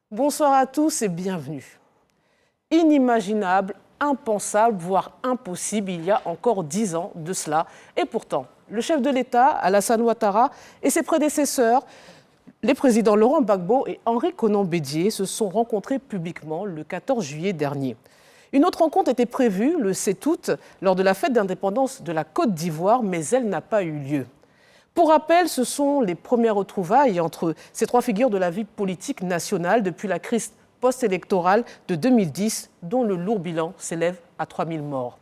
Bonsoir à tous et bienvenue. Inimaginable, impensable, voire impossible il y a encore 10 ans de cela. Et pourtant, le chef de l'État, Alassane Ouattara, et ses prédécesseurs, les présidents Laurent Gbagbo et Henri Konan Bédié, se sont rencontrés publiquement le 14 juillet dernier. Une autre rencontre était prévue le 7 août lors de la fête d'indépendance de la Côte d'Ivoire, mais elle n'a pas eu lieu. Pour rappel, ce sont les premières retrouvailles entre ces trois figures de la vie politique nationale depuis la crise post-électorale de 2010, dont le lourd bilan s'élève à 3000 morts.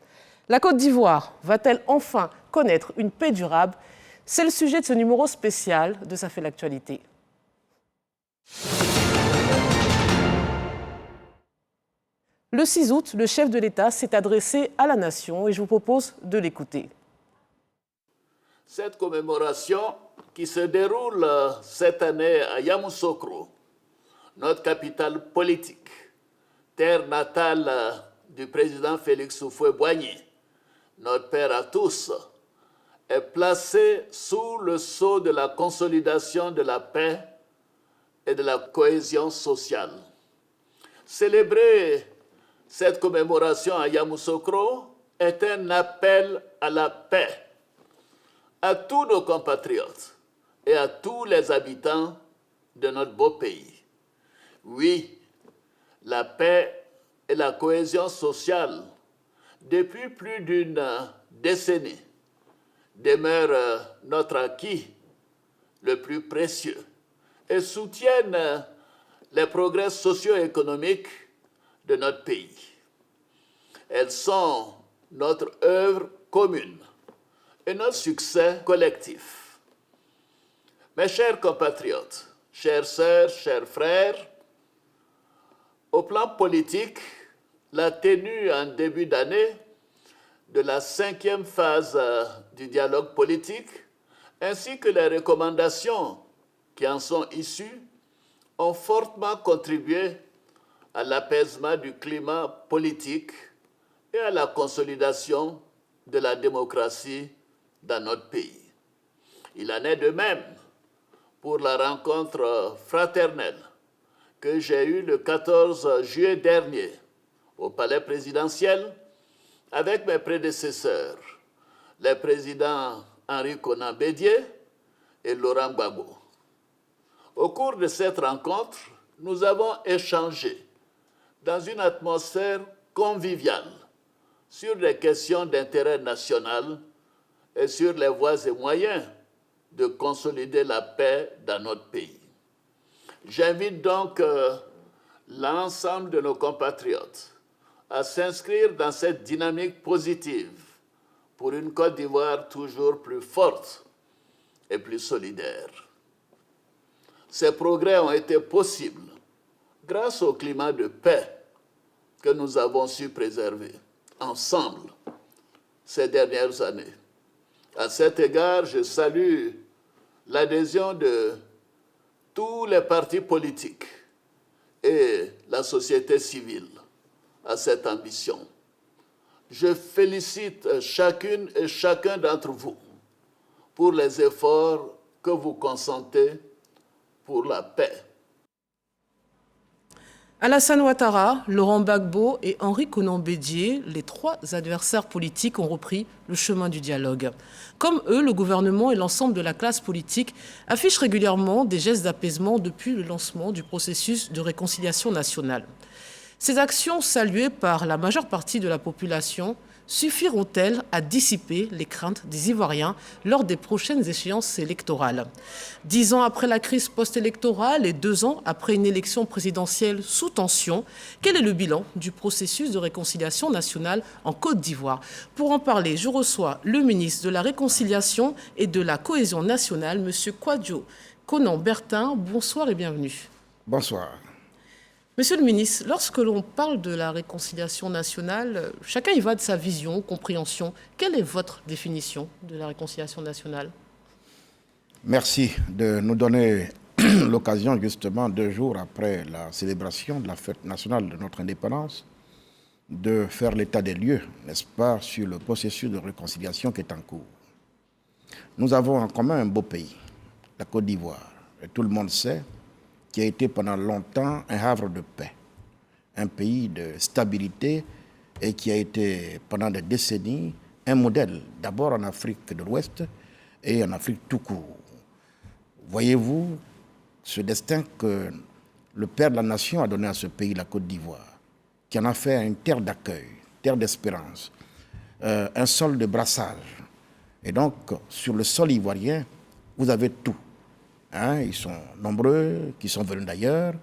La Côte d'Ivoire va-t-elle enfin connaître une paix durable? C'est le sujet de ce numéro spécial de Ça fait l'actualité. Le 6 août, le chef de l'État s'est adressé à la nation et je vous propose de l'écouter. Cette commémoration qui se déroule cette année à Yamoussoukro, notre capitale politique, terre natale du président Félix Houphouët-Boigny, notre père à tous, est placée sous le sceau de la consolidation de la paix et de la cohésion sociale. Célébrer cette commémoration à Yamoussoukro est un appel à la paix à tous nos compatriotes et à tous les habitants de notre beau pays. Oui, la paix et la cohésion sociale, depuis plus d'une décennie, demeurent notre acquis le plus précieux et soutiennent les progrès socio-économiques de notre pays. Elles sont notre œuvre commune et notre succès collectif. Mes chers compatriotes, chères sœurs, chers frères, au plan politique, la tenue en début d'année de la 5e phase du dialogue politique, ainsi que les recommandations qui en sont issues, ont fortement contribué à l'apaisement du climat politique et à la consolidation de la démocratie dans notre pays. Il en est de même pour la rencontre fraternelle que j'ai eue le 14 juillet dernier au palais présidentiel avec mes prédécesseurs, les présidents Henri Konan Bédié et Laurent Gbagbo. Au cours de cette rencontre, nous avons échangé dans une atmosphère conviviale sur des questions d'intérêt national et sur les voies et moyens de consolider la paix dans notre pays. J'invite donc l'ensemble de nos compatriotes à s'inscrire dans cette dynamique positive pour une Côte d'Ivoire toujours plus forte et plus solidaire. Ces progrès ont été possibles grâce au climat de paix que nous avons su préserver ensemble ces dernières années. À cet égard, je salue l'adhésion de tous les partis politiques et la société civile à cette ambition. Je félicite chacune et chacun d'entre vous pour les efforts que vous consentez pour la paix. Alassane Ouattara, Laurent Gbagbo et Henri Konan Bédié, les trois adversaires politiques, ont repris le chemin du dialogue. Comme eux, le gouvernement et l'ensemble de la classe politique affichent régulièrement des gestes d'apaisement depuis le lancement du processus de réconciliation nationale. Ces actions, saluées par la majeure partie de la population, suffiront-elles à dissiper les craintes des Ivoiriens lors des prochaines échéances électorales? 10 ans après la crise post-électorale et 2 ans après une élection présidentielle sous tension, quel est le bilan du processus de réconciliation nationale en Côte d'Ivoire? Pour en parler, je reçois le ministre de la Réconciliation et de la Cohésion nationale, M. Kwadjo Konan Bertin. Bonsoir et bienvenue. Bonsoir. Monsieur le ministre, lorsque l'on parle de la réconciliation nationale, chacun y va de sa vision, compréhension. Quelle est votre définition de la réconciliation nationale? Merci de nous donner l'occasion, justement, 2 jours après la célébration de la fête nationale de notre indépendance, de faire l'état des lieux, n'est-ce pas, sur le processus de réconciliation qui est en cours. Nous avons en commun un beau pays, la Côte d'Ivoire. Et tout le monde sait qui a été pendant longtemps un havre de paix, un pays de stabilité et qui a été pendant des décennies un modèle, d'abord en Afrique de l'Ouest et en Afrique tout court. Voyez-vous ce destin que le père de la nation a donné à ce pays, la Côte d'Ivoire, qui en a fait une terre d'accueil, terre d'espérance, un sol de brassage. Et donc, sur le sol ivoirien, vous avez tout. Hein, ils sont nombreux, qui sont venus d'ailleurs.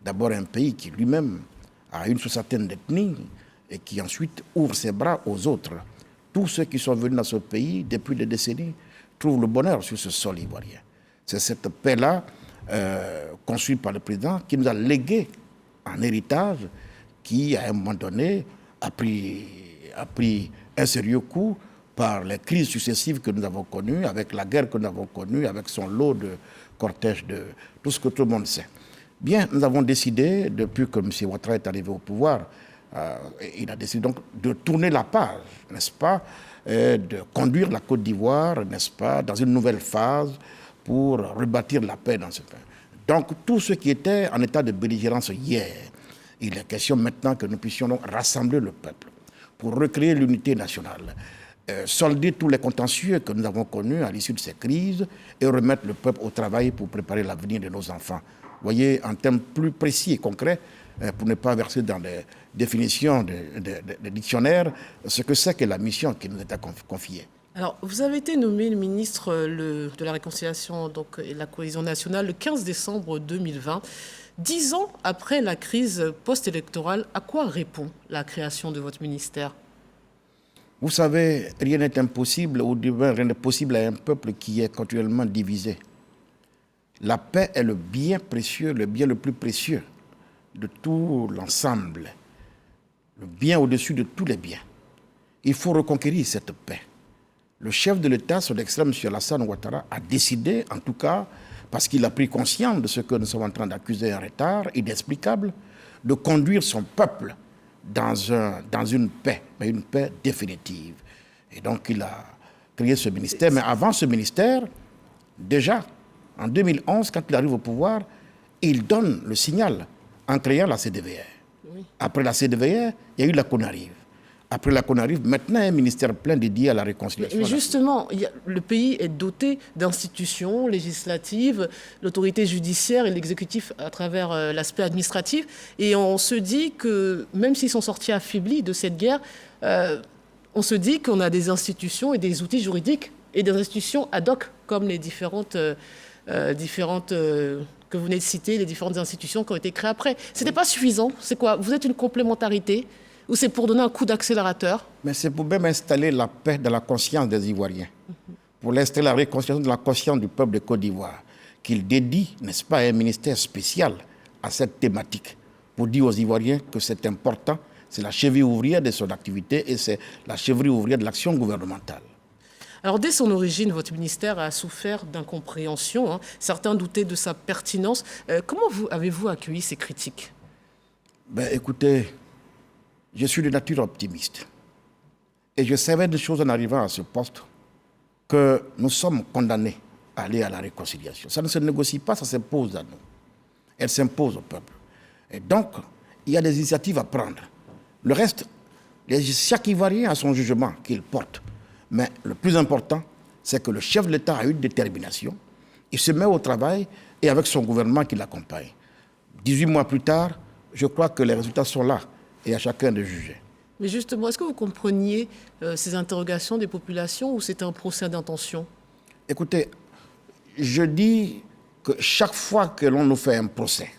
D'abord un pays qui lui-même a une soixantaine d'ethnies et qui ensuite ouvre ses bras aux autres. Tous ceux qui sont venus dans ce pays depuis des décennies trouvent le bonheur sur ce sol ivoirien. C'est cette paix-là, construite par le président, qui nous a légué en héritage, qui à un moment donné a pris un sérieux coup par les crises successives que nous avons connues, avec la guerre que nous avons connue, avec son lot de cortège de tout ce que tout le monde sait. Bien, nous avons décidé, depuis que M. Ouattara est arrivé au pouvoir, il a décidé donc de tourner la page, n'est-ce pas, de conduire la Côte d'Ivoire, n'est-ce pas, dans une nouvelle phase pour rebâtir la paix dans ce pays. Donc, tout ce qui était en état de belligérance hier, il est question maintenant que nous puissions donc rassembler le peuple pour recréer l'unité nationale, solder tous les contentieux que nous avons connus à l'issue de ces crises et remettre le peuple au travail pour préparer l'avenir de nos enfants. Vous voyez, en termes plus précis et concrets, pour ne pas verser dans les définitions des dictionnaires, ce que c'est que la mission qui nous est confiée. Alors, vous avez été nommé le ministre de la Réconciliation et de la Cohésion nationale le 15 décembre 2020. 10 ans après la crise post-électorale, à quoi répond la création de votre ministère ? Vous savez, rien n'est impossible, ou du moins rien n'est possible à un peuple qui est continuellement divisé. La paix est le bien précieux, le bien le plus précieux de tout l'ensemble, le bien au-dessus de tous les biens. Il faut reconquérir cette paix. Le chef de l'État, son Excellence M. Alassane Ouattara, a décidé, en tout cas, parce qu'il a pris conscience de ce que nous sommes en train d'accuser un retard inexplicable, de conduire son peuple dans une paix, mais une paix définitive. Et donc il a créé ce ministère. Mais avant ce ministère, déjà, en 2011, quand il arrive au pouvoir, il donne le signal en créant la CDVR. Oui. Après la CDVR, il y a eu la CONARIV. Après la CONARIV, maintenant un ministère plein dédié à la réconciliation. Mais justement, le pays est doté d'institutions législatives, l'autorité judiciaire et l'exécutif à travers l'aspect administratif. Et on se dit que, même s'ils sont sortis affaiblis de cette guerre, on se dit qu'on a des institutions et des outils juridiques et des institutions ad hoc, comme les différentes que vous venez de citer, les différentes institutions qui ont été créées après. Ce n'était pas suffisant. C'est quoi ? Vous êtes une complémentarité ? Ou c'est pour donner un coup d'accélérateur? Mais c'est pour même installer la paix dans la conscience des Ivoiriens, pour installer la réconciliation de la conscience du peuple de Côte d'Ivoire, qu'il dédie, n'est-ce pas, un ministère spécial à cette thématique, pour dire aux Ivoiriens que c'est important, c'est la cheville ouvrière de son activité et c'est la cheville ouvrière de l'action gouvernementale. Alors, dès son origine, votre ministère a souffert d'incompréhension. Hein. Certains doutaient de sa pertinence. Comment avez-vous accueilli ces critiques? Écoutez, je suis de nature optimiste. Et je savais des choses en arrivant à ce poste, que nous sommes condamnés à aller à la réconciliation. Ça ne se négocie pas, ça s'impose à nous. Elle s'impose au peuple. Et donc, il y a des initiatives à prendre. Le reste, chaque Ivoirien a son jugement qu'il porte. Mais le plus important, c'est que le chef de l'État a une détermination. Il se met au travail et avec son gouvernement qui l'accompagne. 18 mois plus tard, je crois que les résultats sont là. Et à chacun de juger. Mais justement, est-ce que vous compreniez ces interrogations des populations ou c'était un procès d'intention? Écoutez, je dis que chaque fois que l'on nous fait un procès,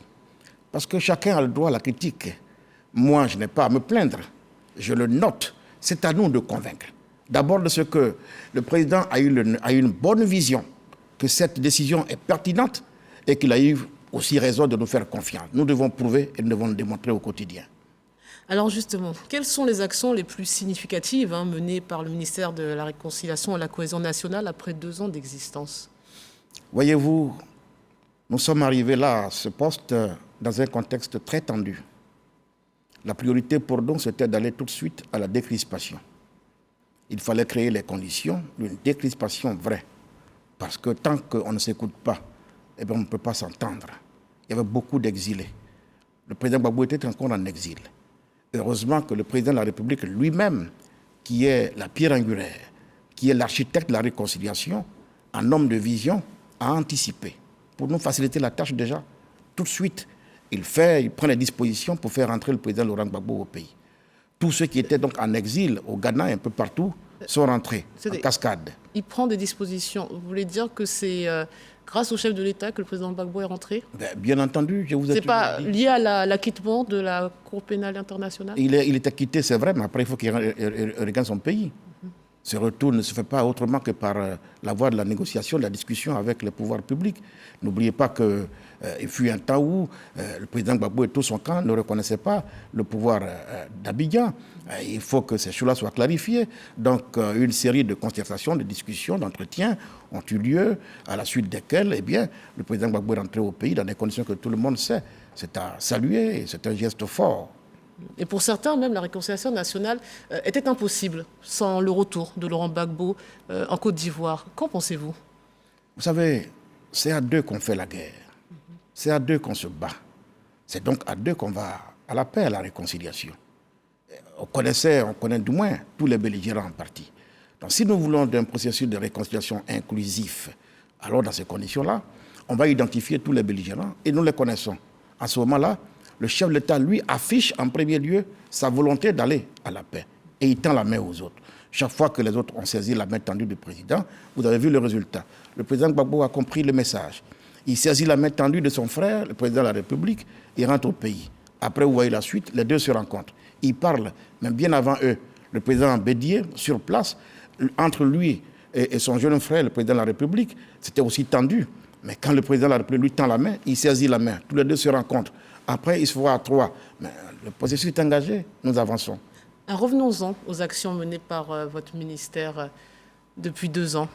parce que chacun a le droit à la critique, moi je n'ai pas à me plaindre, je le note, c'est à nous de convaincre. D'abord de ce que le président a une bonne vision, que cette décision est pertinente et qu'il a eu aussi raison de nous faire confiance. Nous devons prouver et nous devons le démontrer au quotidien. Alors justement, quelles sont les actions les plus significatives menées par le ministère de la Réconciliation et de la Cohésion nationale après 2 ans d'existence? Voyez-vous, nous sommes arrivés là, à ce poste, dans un contexte très tendu. La priorité pour nous, c'était d'aller tout de suite à la décrispation. Il fallait créer les conditions d'une décrispation vraie. Parce que tant qu'on ne s'écoute pas, on ne peut pas s'entendre. il y avait beaucoup d'exilés. Le président Gbagbo était encore en exil. Heureusement que le président de la République lui-même, qui est la pierre angulaire, qui est l'architecte de la réconciliation, un homme de vision, a anticipé. Pour nous faciliter la tâche déjà, tout de suite, il prend les dispositions pour faire entrer le président Laurent Gbagbo au pays. Tous ceux qui étaient donc en exil au Ghana et un peu partout sont rentrés en cascade. Il prend des dispositions. Vous voulez dire que c'est grâce au chef de l'État que le président Gbagbo est rentré? Bien entendu, je vous ai C'est pas lié à l'acquittement de la Cour pénale internationale? Il est acquitté, c'est vrai, mais après il faut qu'il regagne son pays. Ce retour ne se fait pas autrement que par la voie de la négociation, de la discussion avec les pouvoirs publics. N'oubliez pas qu'il fut un temps où le président Gbagbo et tout son camp ne reconnaissaient pas le pouvoir d'Abidjan. Il faut que ces choses-là soient clarifiées. Donc, une série de concertations, de discussions, d'entretiens ont eu lieu, à la suite desquels, eh bien, le président Gbagbo est rentré au pays dans des conditions que tout le monde sait. C'est à saluer, c'est un geste fort. Et pour certains, même, la réconciliation nationale était impossible sans le retour de Laurent Gbagbo en Côte d'Ivoire. Qu'en pensez-vous? Vous savez, c'est à deux qu'on fait la guerre. C'est à deux qu'on se bat. C'est donc à deux qu'on va à la paix, à la réconciliation. On connaît du moins tous les belligérants en partie. Donc si nous voulons d'un processus de réconciliation inclusif, alors dans ces conditions-là, on va identifier tous les belligérants et nous les connaissons. À ce moment-là, le chef de l'État, lui, affiche en premier lieu sa volonté d'aller à la paix. Et il tend la main aux autres. Chaque fois que les autres ont saisi la main tendue du président, vous avez vu le résultat. Le président Gbagbo a compris le message. Il saisit la main tendue de son frère, le président de la République, il rentre au pays. Après, vous voyez la suite, les deux se rencontrent. Ils parlent, même bien avant eux. Le président Bédier, sur place, entre lui et son jeune frère, le président de la République, c'était aussi tendu. Mais quand le président de la République lui tend la main, il saisit la main. Tous les deux se rencontrent. Après, ils se voient à trois. Mais le processus est engagé, nous avançons. Revenons-en aux actions menées par votre ministère depuis 2 ans.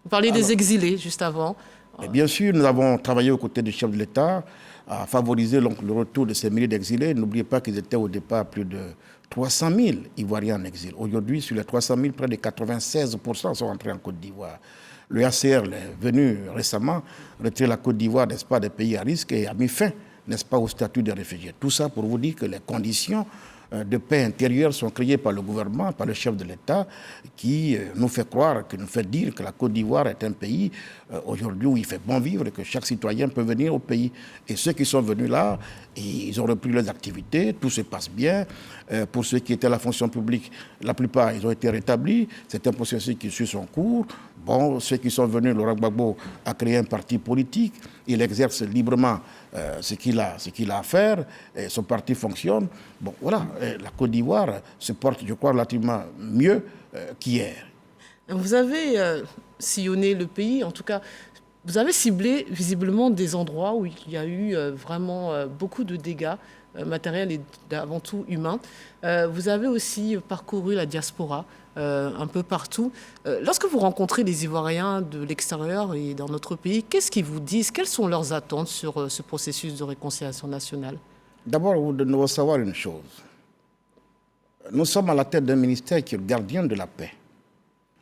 Vous parliez des exilés juste avant. Et bien sûr, nous avons travaillé aux côtés du chef de l'État à favoriser le retour de ces milliers d'exilés. N'oubliez pas qu'ils étaient au départ plus de 300 000 Ivoiriens en exil. Aujourd'hui, sur les 300 000, près de 96% sont rentrés en Côte d'Ivoire. Le HCR est venu récemment retirer la Côte d'Ivoire, n'est-ce pas, des pays à risque et a mis fin, n'est-ce pas, au statut de réfugiés. Tout ça pour vous dire que les conditions de paix intérieure sont créées par le gouvernement, par le chef de l'État, qui nous fait croire, qui nous fait dire que la Côte d'Ivoire est un pays aujourd'hui où il fait bon vivre et que chaque citoyen peut venir au pays. Et ceux qui sont venus là, ils ont repris leurs activités, tout se passe bien. Pour ceux qui étaient à la fonction publique, la plupart, ils ont été rétablis. C'est un processus qui suit son cours. Bon, ceux qui sont venus, Laurent Gbagbo a créé un parti politique. Il exerce librement ce qu'il a à faire. Et son parti fonctionne. Bon, voilà, la Côte d'Ivoire se porte, je crois, relativement mieux qu'hier. Vous avez sillonné le pays, en tout cas, vous avez ciblé visiblement des endroits où il y a eu vraiment beaucoup de dégâts matériels et avant tout humains. Vous avez aussi parcouru la diaspora un peu partout. Lorsque vous rencontrez des Ivoiriens de l'extérieur et dans notre pays, qu'est-ce qu'ils vous disent? Quelles sont leurs attentes sur ce processus de réconciliation nationale? D'abord, vous devez savoir une chose. Nous sommes à la tête d'un ministère qui est le gardien de la paix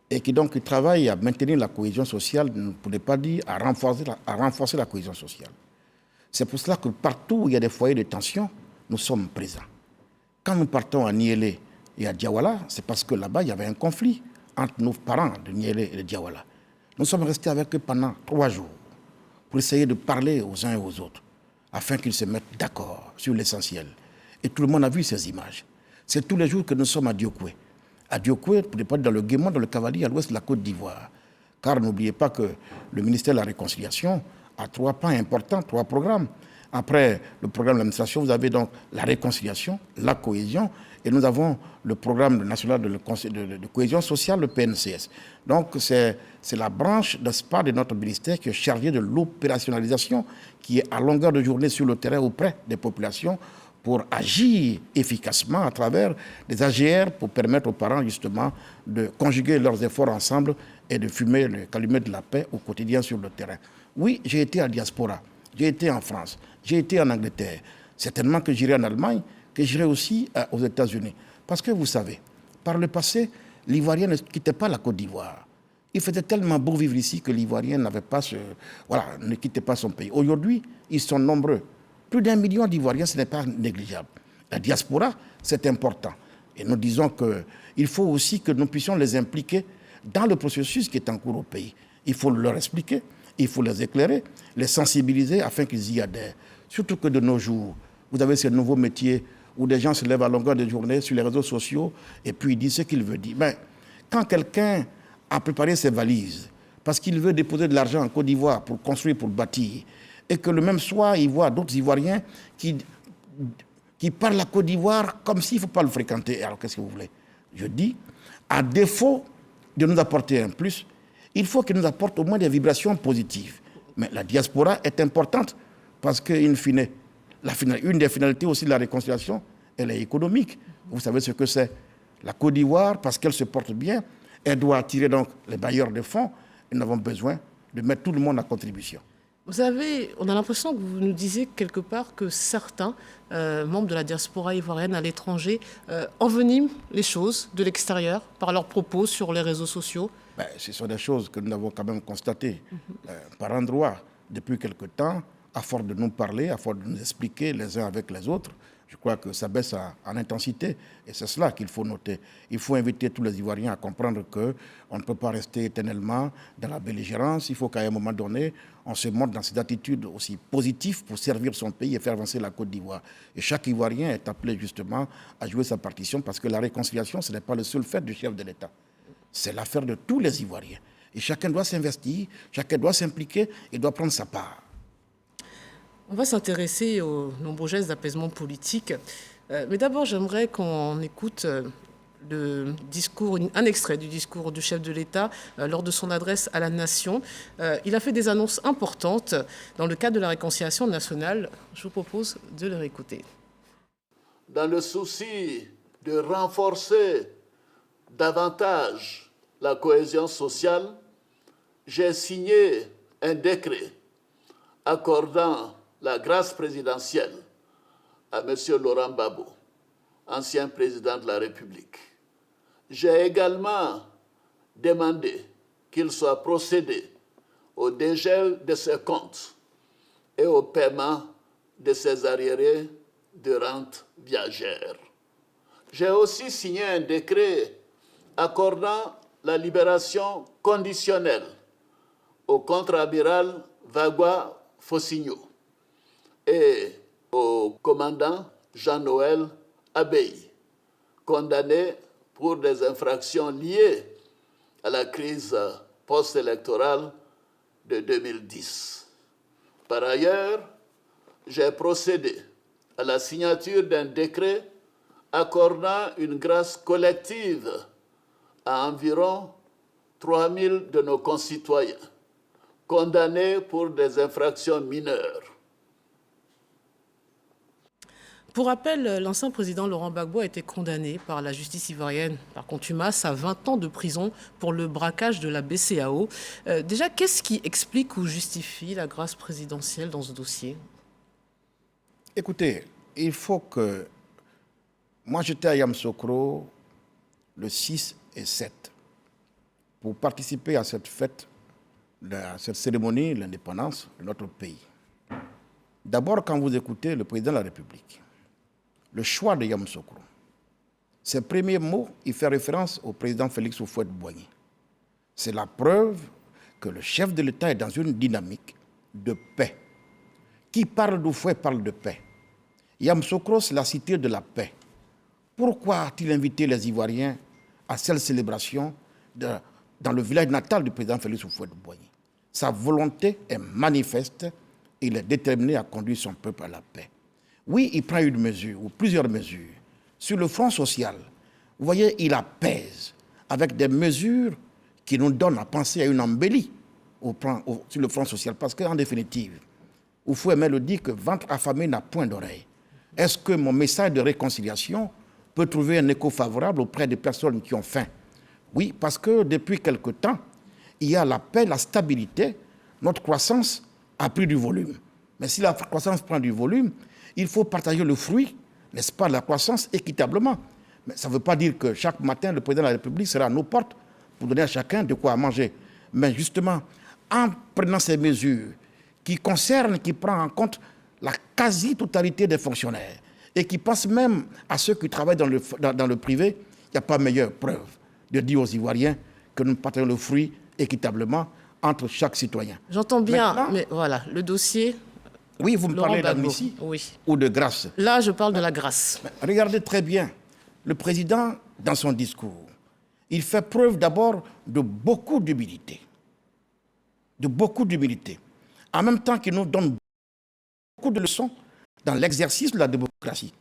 et qui donc travaille à maintenir la cohésion sociale, pour ne pas dire à renforcer la cohésion sociale. C'est pour cela que partout où il y a des foyers de tension, nous sommes présents. Quand nous partons à Niélé et à Diawala, c'est parce que là-bas, il y avait un conflit entre nos parents de Niélé et de Diawala. Nous sommes restés avec eux pendant 3 jours pour essayer de parler aux uns et aux autres, afin qu'ils se mettent d'accord sur l'essentiel. Et tout le monde a vu ces images. C'est tous les jours que nous sommes à Diokoué. À Diokoué, pour ne pas dire dans le Guémon, dans le Cavalier, à l'ouest de la Côte d'Ivoire. Car n'oubliez pas que le ministère de la Réconciliation a 3 pans importants, 3 programmes. Après le programme de l'administration, vous avez donc la réconciliation, la cohésion, et nous avons le programme national de cohésion sociale, le PNCS. Donc c'est la branche, n'est-ce pas, de notre ministère qui est chargée de l'opérationnalisation, qui est à longueur de journée sur le terrain auprès des populations, pour agir efficacement à travers des AGR pour permettre aux parents justement de conjuguer leurs efforts ensemble et de fumer le calumet de la paix au quotidien sur le terrain. Oui, j'ai été à diaspora, j'ai été en France, j'ai été en Angleterre. Certainement que j'irai en Allemagne, que j'irai aussi aux États-Unis. Parce que vous savez, par le passé, l'Ivoirien ne quittait pas la Côte d'Ivoire. Il faisait tellement beau vivre ici que l'Ivoirien ne quittait pas son pays. Aujourd'hui, ils sont nombreux. Plus d'1 million d'Ivoiriens, ce n'est pas négligeable. La diaspora, c'est important. Et nous disons qu'il faut aussi que nous puissions les impliquer dans le processus qui est en cours au pays. Il faut leur expliquer, il faut les éclairer, les sensibiliser afin qu'ils y adhèrent. Surtout que de nos jours, vous avez ces nouveaux métiers où des gens se lèvent à longueur de journée sur les réseaux sociaux et puis ils disent ce qu'ils veulent dire. Mais quand quelqu'un a préparé ses valises parce qu'il veut déposer de l'argent en Côte d'Ivoire pour construire, pour bâtir, et que le même soir, il voit d'autres Ivoiriens qui parlent la Côte d'Ivoire comme s'il ne faut pas le fréquenter. Alors qu'est-ce que vous voulez? Je dis, à défaut de nous apporter un plus, il faut qu'il nous apporte au moins des vibrations positives. Mais la diaspora est importante parce qu'in fine, une des finalités aussi de la réconciliation, elle est économique. Vous savez ce que c'est. La Côte d'Ivoire, parce qu'elle se porte bien, elle doit attirer donc les bailleurs de fonds et nous avons besoin de mettre tout le monde à contribution. On a l'impression que vous nous disiez quelque part que certains membres de la diaspora ivoirienne à l'étranger enveniment les choses de l'extérieur par leurs propos sur les réseaux sociaux. Ce sont des choses que nous avons quand même constatées par endroits depuis quelque temps, à force de nous parler, à force de nous expliquer les uns avec les autres. Je crois que ça baisse en intensité et c'est cela qu'il faut noter. Il faut inviter tous les Ivoiriens à comprendre qu'on ne peut pas rester éternellement dans la belligérance. Il faut qu'à un moment donné, on se montre dans cette attitude aussi positive pour servir son pays et faire avancer la Côte d'Ivoire. Et chaque Ivoirien est appelé justement à jouer sa partition parce que la réconciliation, ce n'est pas le seul fait du chef de l'État. C'est l'affaire de tous les Ivoiriens. Et chacun doit s'investir, chacun doit s'impliquer et doit prendre sa part. On va s'intéresser aux nombreux gestes d'apaisement politique. Mais d'abord, j'aimerais qu'on écoute un extrait du discours du chef de l'État lors de son adresse à la nation. Il a fait des annonces importantes dans le cadre de la réconciliation nationale. Je vous propose de le réécouter. Dans le souci de renforcer davantage la cohésion sociale, j'ai signé un décret accordant la grâce présidentielle à M. Laurent Gbagbo, ancien président de la République. J'ai également demandé qu'il soit procédé au dégel de ses comptes et au paiement de ses arriérés de rente viagère. J'ai aussi signé un décret accordant la libération conditionnelle au contre-amiral Vagua Fossigno et au commandant Jean-Noël Abeyi, condamné pour des infractions liées à la crise post-électorale de 2010. Par ailleurs, j'ai procédé à la signature d'un décret accordant une grâce collective à environ 3000 de nos concitoyens condamnés pour des infractions mineures. Pour rappel, l'ancien président Laurent Gbagbo a été condamné par la justice ivoirienne, par contumace, à 20 ans de prison pour le braquage de la BCEAO. Déjà, qu'est-ce qui explique ou justifie la grâce présidentielle dans ce dossier? Écoutez, il faut que... Moi, j'étais à Yamoussoukro le 6 et 7 pour participer à cette fête, à cette cérémonie de l'indépendance de notre pays. D'abord, quand vous écoutez le président de la République, le choix de Yamoussoukro, ses premiers mots, il fait référence au président Félix Houphouët-Boigny. C'est la preuve que le chef de l'État est dans une dynamique de paix. Qui parle d'Houphouët parle de paix. Yamoussoukro, c'est la cité de la paix. Pourquoi a-t-il invité les Ivoiriens à cette célébration dans le village natal du président Félix Houphouët-Boigny? Sa volonté est manifeste et il est déterminé à conduire son peuple à la paix. Oui, il prend une mesure ou plusieurs mesures. Sur le front social, vous voyez, il apaise avec des mesures qui nous donnent à penser à une embellie sur le front social. Parce qu'en définitive, Houphouët le dit que ventre affamé n'a point d'oreille. Est-ce que mon message de réconciliation peut trouver un écho favorable auprès des personnes qui ont faim? Oui, parce que depuis quelque temps, il y a la paix, la stabilité. Notre croissance a pris du volume. Mais si la croissance prend du volume, il faut partager le fruit, n'est-ce pas, de la croissance équitablement. Mais ça ne veut pas dire que chaque matin, le président de la République sera à nos portes pour donner à chacun de quoi manger. Mais justement, en prenant ces mesures qui concernent, qui prennent en compte la quasi-totalité des fonctionnaires et qui pensent même à ceux qui travaillent dans le privé, il n'y a pas meilleure preuve de dire aux Ivoiriens que nous partageons le fruit équitablement entre chaque citoyen. J'entends bien, maintenant, mais voilà, le dossier... Oui, vous me Laurent parlez Gbagbo, d'amnistie oui. ou de grâce. Là, je parle de la grâce. Regardez très bien, le président, dans son discours, il fait preuve d'abord de beaucoup d'humilité. De beaucoup d'humilité. En même temps qu'il nous donne beaucoup de leçons dans l'exercice de la démocratie.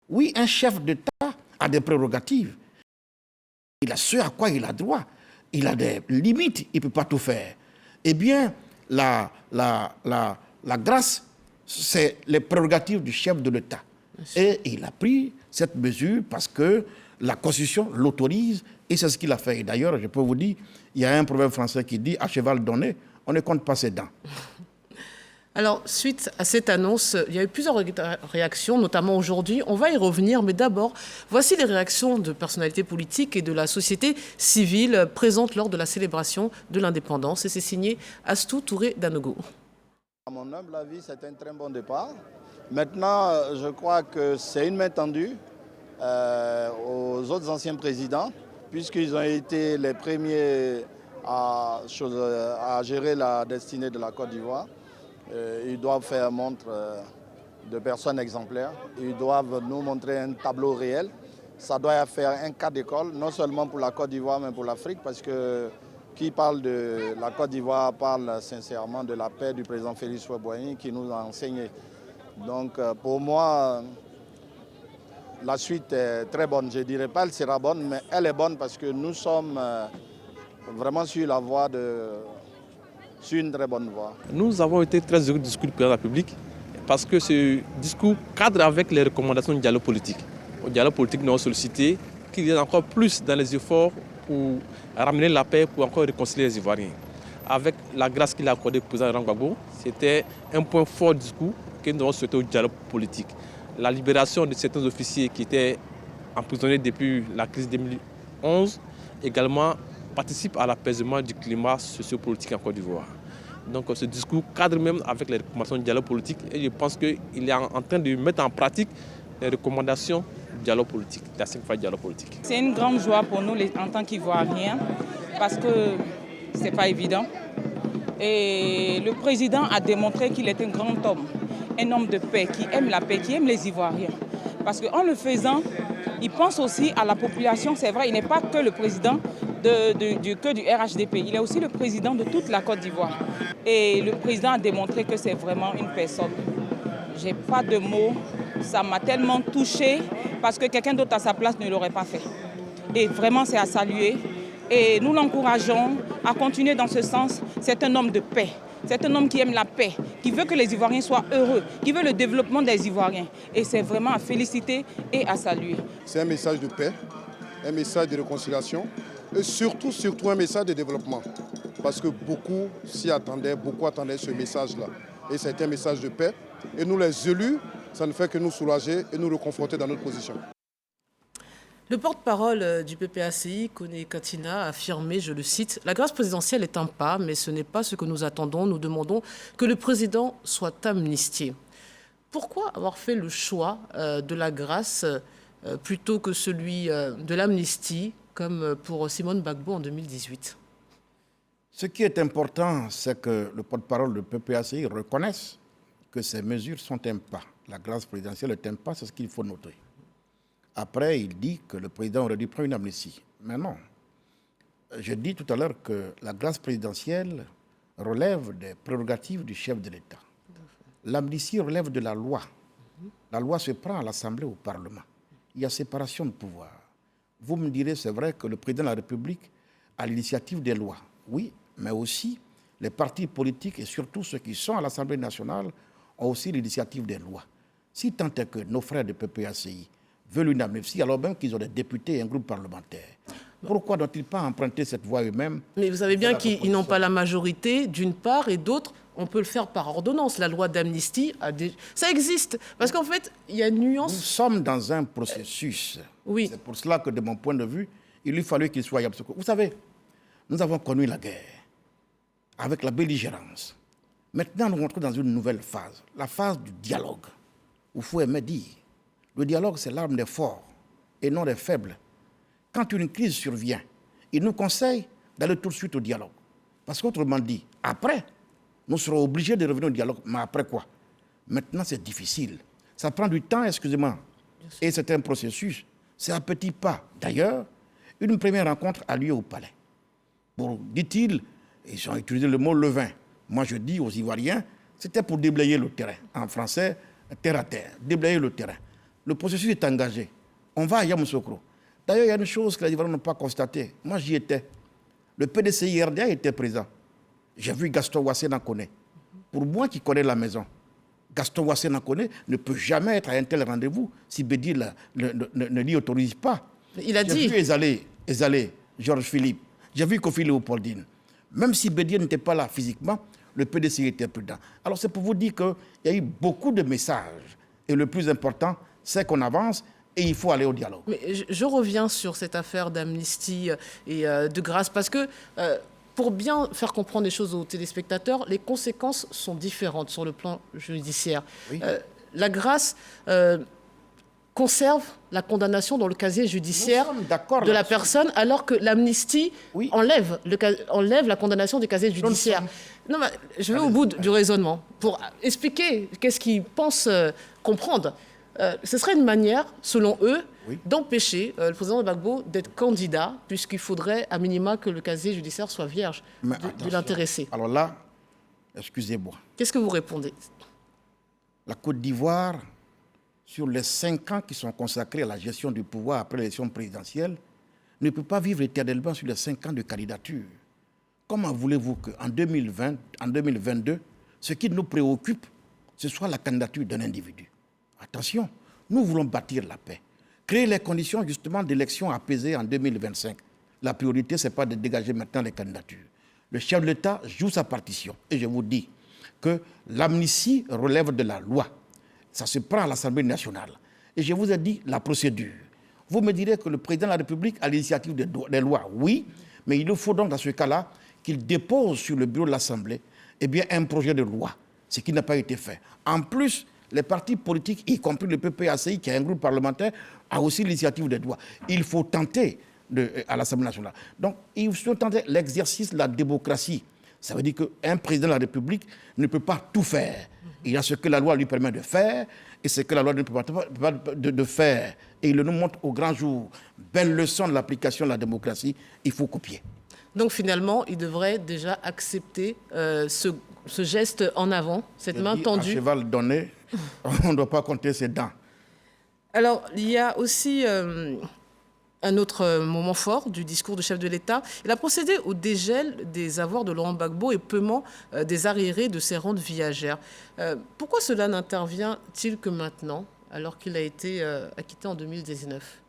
Oui, un chef d'État a des prérogatives. Il a ce à quoi il a droit. Il a des limites, il ne peut pas tout faire. Eh bien, la grâce, c'est les prérogatives du chef de l'État. Et il a pris cette mesure parce que la Constitution l'autorise et c'est ce qu'il a fait. Et d'ailleurs, je peux vous dire, il y a un proverbe français qui dit « à cheval donné, on ne compte pas ses dents ». Alors, suite à cette annonce, il y a eu plusieurs réactions, notamment aujourd'hui. On va y revenir, mais d'abord, voici les réactions de personnalités politiques et de la société civile présentes lors de la célébration de l'indépendance. Et c'est signé Astou Touré Danogo. À mon humble avis, c'est un très bon départ. Maintenant, je crois que c'est une main tendue aux autres anciens présidents, puisqu'ils ont été les premiers à gérer la destinée de la Côte d'Ivoire. Ils doivent faire montre de personnes exemplaires. Ils doivent nous montrer un tableau réel. Ça doit faire un cas d'école, non seulement pour la Côte d'Ivoire, mais pour l'Afrique, parce que qui parle de la Côte d'Ivoire parle sincèrement de la paix du président Félix Houphouët-Boigny qui nous a enseigné. Donc pour moi, la suite est très bonne. Je ne dirais pas qu'elle sera bonne, mais elle est bonne parce que nous sommes vraiment sur la voie sur une très bonne voie. Nous avons été très heureux du discours du président de la République parce que ce discours cadre avec les recommandations du dialogue politique. Au dialogue politique, nous avons sollicité qu'il y ait encore plus dans les efforts pour ramener la paix, pour encore réconcilier les Ivoiriens. Avec la grâce qu'il a accordée au président Laurent Gbagbo, c'était un point fort du discours que nous avons souhaité au dialogue politique. La libération de certains officiers qui étaient emprisonnés depuis la crise 2011 également participe à l'apaisement du climat sociopolitique en Côte d'Ivoire. Donc ce discours cadre même avec les recommandations du dialogue politique et je pense qu'il est en train de mettre en pratique les recommandations du dialogue politique, de la 5 fois du dialogue politique. C'est une grande joie pour nous en tant qu'Ivoiriens parce que ce n'est pas évident. Et le président a démontré qu'il est un grand homme de paix, qui aime la paix, qui aime les Ivoiriens. Parce qu'en le faisant, il pense aussi à la population. C'est vrai, il n'est pas que le président du RHDP, il est aussi le président de toute la Côte d'Ivoire. Et le président a démontré que c'est vraiment une personne. Je n'ai pas de mots, ça m'a tellement touchée parce que quelqu'un d'autre à sa place ne l'aurait pas fait. Et vraiment, c'est à saluer. Et nous l'encourageons à continuer dans ce sens. C'est un homme de paix. C'est un homme qui aime la paix, qui veut que les Ivoiriens soient heureux, qui veut le développement des Ivoiriens. Et c'est vraiment à féliciter et à saluer. C'est un message de paix, un message de réconciliation et surtout un message de développement. Parce que beaucoup s'y attendaient, beaucoup attendaient ce message-là. Et c'est un message de paix. Et nous, les élus, ça ne fait que nous soulager et nous reconforter dans notre position. Le porte-parole du PPACI, Koné Katina, a affirmé, je le cite, « La grâce présidentielle est un pas, mais ce n'est pas ce que nous attendons. Nous demandons que le président soit amnistié. » Pourquoi avoir fait le choix de la grâce plutôt que celui de l'amnistie, comme pour Simone Gbagbo en 2018 ? Ce qui est important, c'est que le porte-parole du PPACI reconnaisse que ces mesures sont un pas. La grâce présidentielle est un pas, c'est ce qu'il faut noter. Après, il dit que le président aurait dû prendre une amnistie. Mais non. Je dis tout à l'heure que la grâce présidentielle relève des prérogatives du chef de l'État. L'amnistie relève de la loi. La loi se prend à l'Assemblée ou au Parlement. Il y a séparation de pouvoir. Vous me direz, c'est vrai que le président de la République a l'initiative des lois. Oui, mais aussi les partis politiques et surtout ceux qui sont à l'Assemblée nationale ont aussi l'initiative des lois. Si tant est que nos frères de PPACI veulent une amnistie, alors même qu'ils ont des députés et un groupe parlementaire. Pourquoi n'ont-ils pas emprunté cette voie eux-mêmes? Mais vous savez bien qu'ils n'ont pas la majorité, d'une part, et d'autre, on peut le faire par ordonnance. La loi d'amnistie, ça existe. Parce qu'en fait, il y a une nuance. Nous sommes dans un processus. Oui. C'est pour cela que, de mon point de vue, Il lui fallut qu'il soit Yamoussoukro. Vous savez, nous avons connu la guerre avec la belligérance. Maintenant, nous entrons dans une nouvelle phase, la phase du dialogue. Il faut aimer dire, le dialogue, c'est l'arme des forts et non des faibles. Quand une crise survient, il nous conseille d'aller tout de suite au dialogue. Parce qu'autrement dit, après, nous serons obligés de revenir au dialogue. Mais après quoi? Maintenant, c'est difficile. Ça prend du temps, excusez-moi. Et c'est un processus. C'est un petit pas. D'ailleurs, une première rencontre a lieu au palais. Pour, dit-il, ils ont utilisé le mot levain. Moi, je dis aux Ivoiriens, c'était pour déblayer le terrain. En français, terre à terre, déblayer le terrain. Le processus est engagé. On va à Yamoussoukro. D'ailleurs, il y a une chose que les Ivoiriens n'ont pas constatée. Moi, j'y étais. Le PDCI-RDA était présent. J'ai vu Gaston Ouassé Nankone. Pour moi qui connais la maison, Gaston Ouassé Nankone ne peut jamais être à un tel rendez-vous si Bédi ne l'y autorise pas. Il a dit. J'ai vu Ezalé, Georges Philippe. J'ai vu Kofi Léopoldine. Même si Bédi n'était pas là physiquement, le PDCI était prudent. Alors c'est pour vous dire qu'il y a eu beaucoup de messages. Et le plus important, c'est qu'on avance et il faut aller au dialogue. Mais je reviens sur cette affaire d'amnistie et de grâce, parce que pour bien faire comprendre les choses aux téléspectateurs, les conséquences sont différentes sur le plan judiciaire. Oui. La grâce conserve la condamnation dans le casier judiciaire de la personne, alors que l'amnistie enlève la condamnation du casier judiciaire. Non, mais je vais au bout du raisonnement pour expliquer qu'est-ce qu'ils pensent comprendre. Ce serait une manière, selon eux, d'empêcher le président Gbagbo d'être candidat, puisqu'il faudrait à minima que le casier judiciaire soit vierge de l'intéressé. Alors là, excusez-moi. Qu'est-ce que vous répondez? La Côte d'Ivoire, sur les 5 ans qui sont consacrés à la gestion du pouvoir après l'élection présidentielle, ne peut pas vivre éternellement sur les 5 ans de candidature. Comment voulez-vous qu'en 2020, en 2022, ce qui nous préoccupe, ce soit la candidature d'un individu? Attention, nous voulons bâtir la paix, créer les conditions justement d'élections apaisées en 2025. La priorité, ce n'est pas de dégager maintenant les candidatures. Le chef de l'État joue sa partition. Et je vous dis que l'amnistie relève de la loi. Ça se prend à l'Assemblée nationale. Et je vous ai dit la procédure. Vous me direz que le président de la République a l'initiative des lois. Oui, mais il faut donc dans ce cas-là qu'il dépose sur le bureau de l'Assemblée un projet de loi, ce qui n'a pas été fait. En plus, les partis politiques, y compris le PPACI, qui est un groupe parlementaire, a aussi l'initiative des lois. Il faut tenter à l'Assemblée nationale. Donc, il faut tenter l'exercice de la démocratie. Ça veut dire qu'un président de la République ne peut pas tout faire. Il y a ce que la loi lui permet de faire et ce que la loi ne peut pas de faire. Et il nous montre au grand jour. Belle leçon de l'application de la démocratie, il faut copier. Donc finalement, il devrait déjà accepter ce geste en avant, cette main tendue. À cheval donné, on ne doit pas compter ses dents. Alors, il y a aussi un autre moment fort du discours du chef de l'État. Il a procédé au dégel des avoirs de Laurent Gbagbo et paiement des arriérés de ses rentes viagères. Pourquoi cela n'intervient-il que maintenant, alors qu'il a été acquitté en 2019?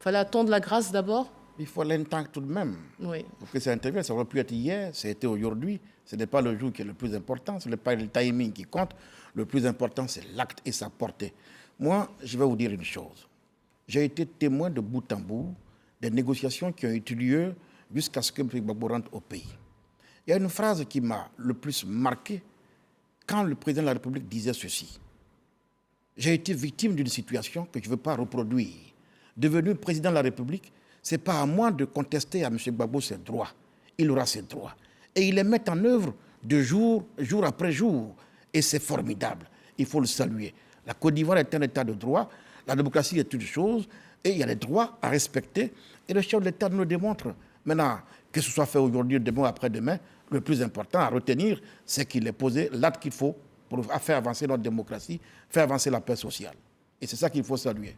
Il fallait attendre la grâce d'abord? Il faut l'entendre tout de même. Oui. Pour que ça intervienne, ça aurait pu être hier, c'était aujourd'hui. Ce n'est pas le jour qui est le plus important, ce n'est pas le timing qui compte. Le plus important, c'est l'acte et sa portée. Moi, je vais vous dire une chose. J'ai été témoin de bout en bout des négociations qui ont eu lieu jusqu'à ce que M. Gbagbo rentre au pays. Il y a une phrase qui m'a le plus marqué quand le président de la République disait ceci. J'ai été victime d'une situation que je ne veux pas reproduire. Devenu président de la République, ce n'est pas à moi de contester à M. Gbagbo ses droits. Il aura ses droits. Et il les met en œuvre de jour après jour. Et c'est formidable. Il faut le saluer. La Côte d'Ivoire est un état de droit. La démocratie est une chose. Et il y a des droits à respecter. Et le chef de l'État nous le démontre. Maintenant, que ce soit fait aujourd'hui, demain ou après-demain, le plus important à retenir, c'est qu'il ait posé l'acte qu'il faut pour faire avancer notre démocratie, faire avancer la paix sociale. Et c'est ça qu'il faut saluer.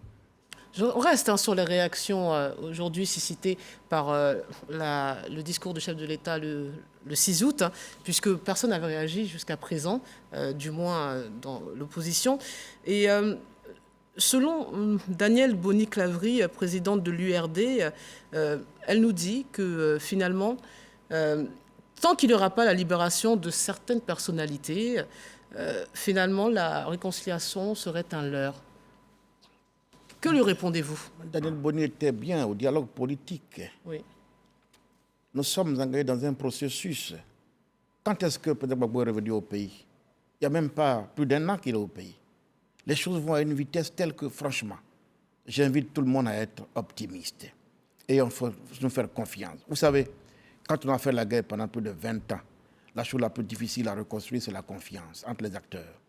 Je reste sur les réactions aujourd'hui suscitées par le discours du chef de l'État le 6 août, puisque personne n'avait réagi jusqu'à présent, du moins dans l'opposition. Et selon Danielle Boni-Clavry, présidente de l'URD, elle nous dit que finalement, tant qu'il n'y aura pas la libération de certaines personnalités, finalement la réconciliation serait un leurre. Que lui répondez-vous? Daniel Bonny était bien au dialogue politique. Oui. Nous sommes engagés dans un processus. Quand est-ce que Président Gbagbo est revenu au pays? Il n'y a même pas plus d'1 an qu'il est au pays. Les choses vont à une vitesse telle que, franchement, j'invite tout le monde à être optimiste. Et il faut nous faire confiance. Vous savez, quand on a fait la guerre pendant plus de 20 ans, la chose la plus difficile à reconstruire, c'est la confiance entre les acteurs.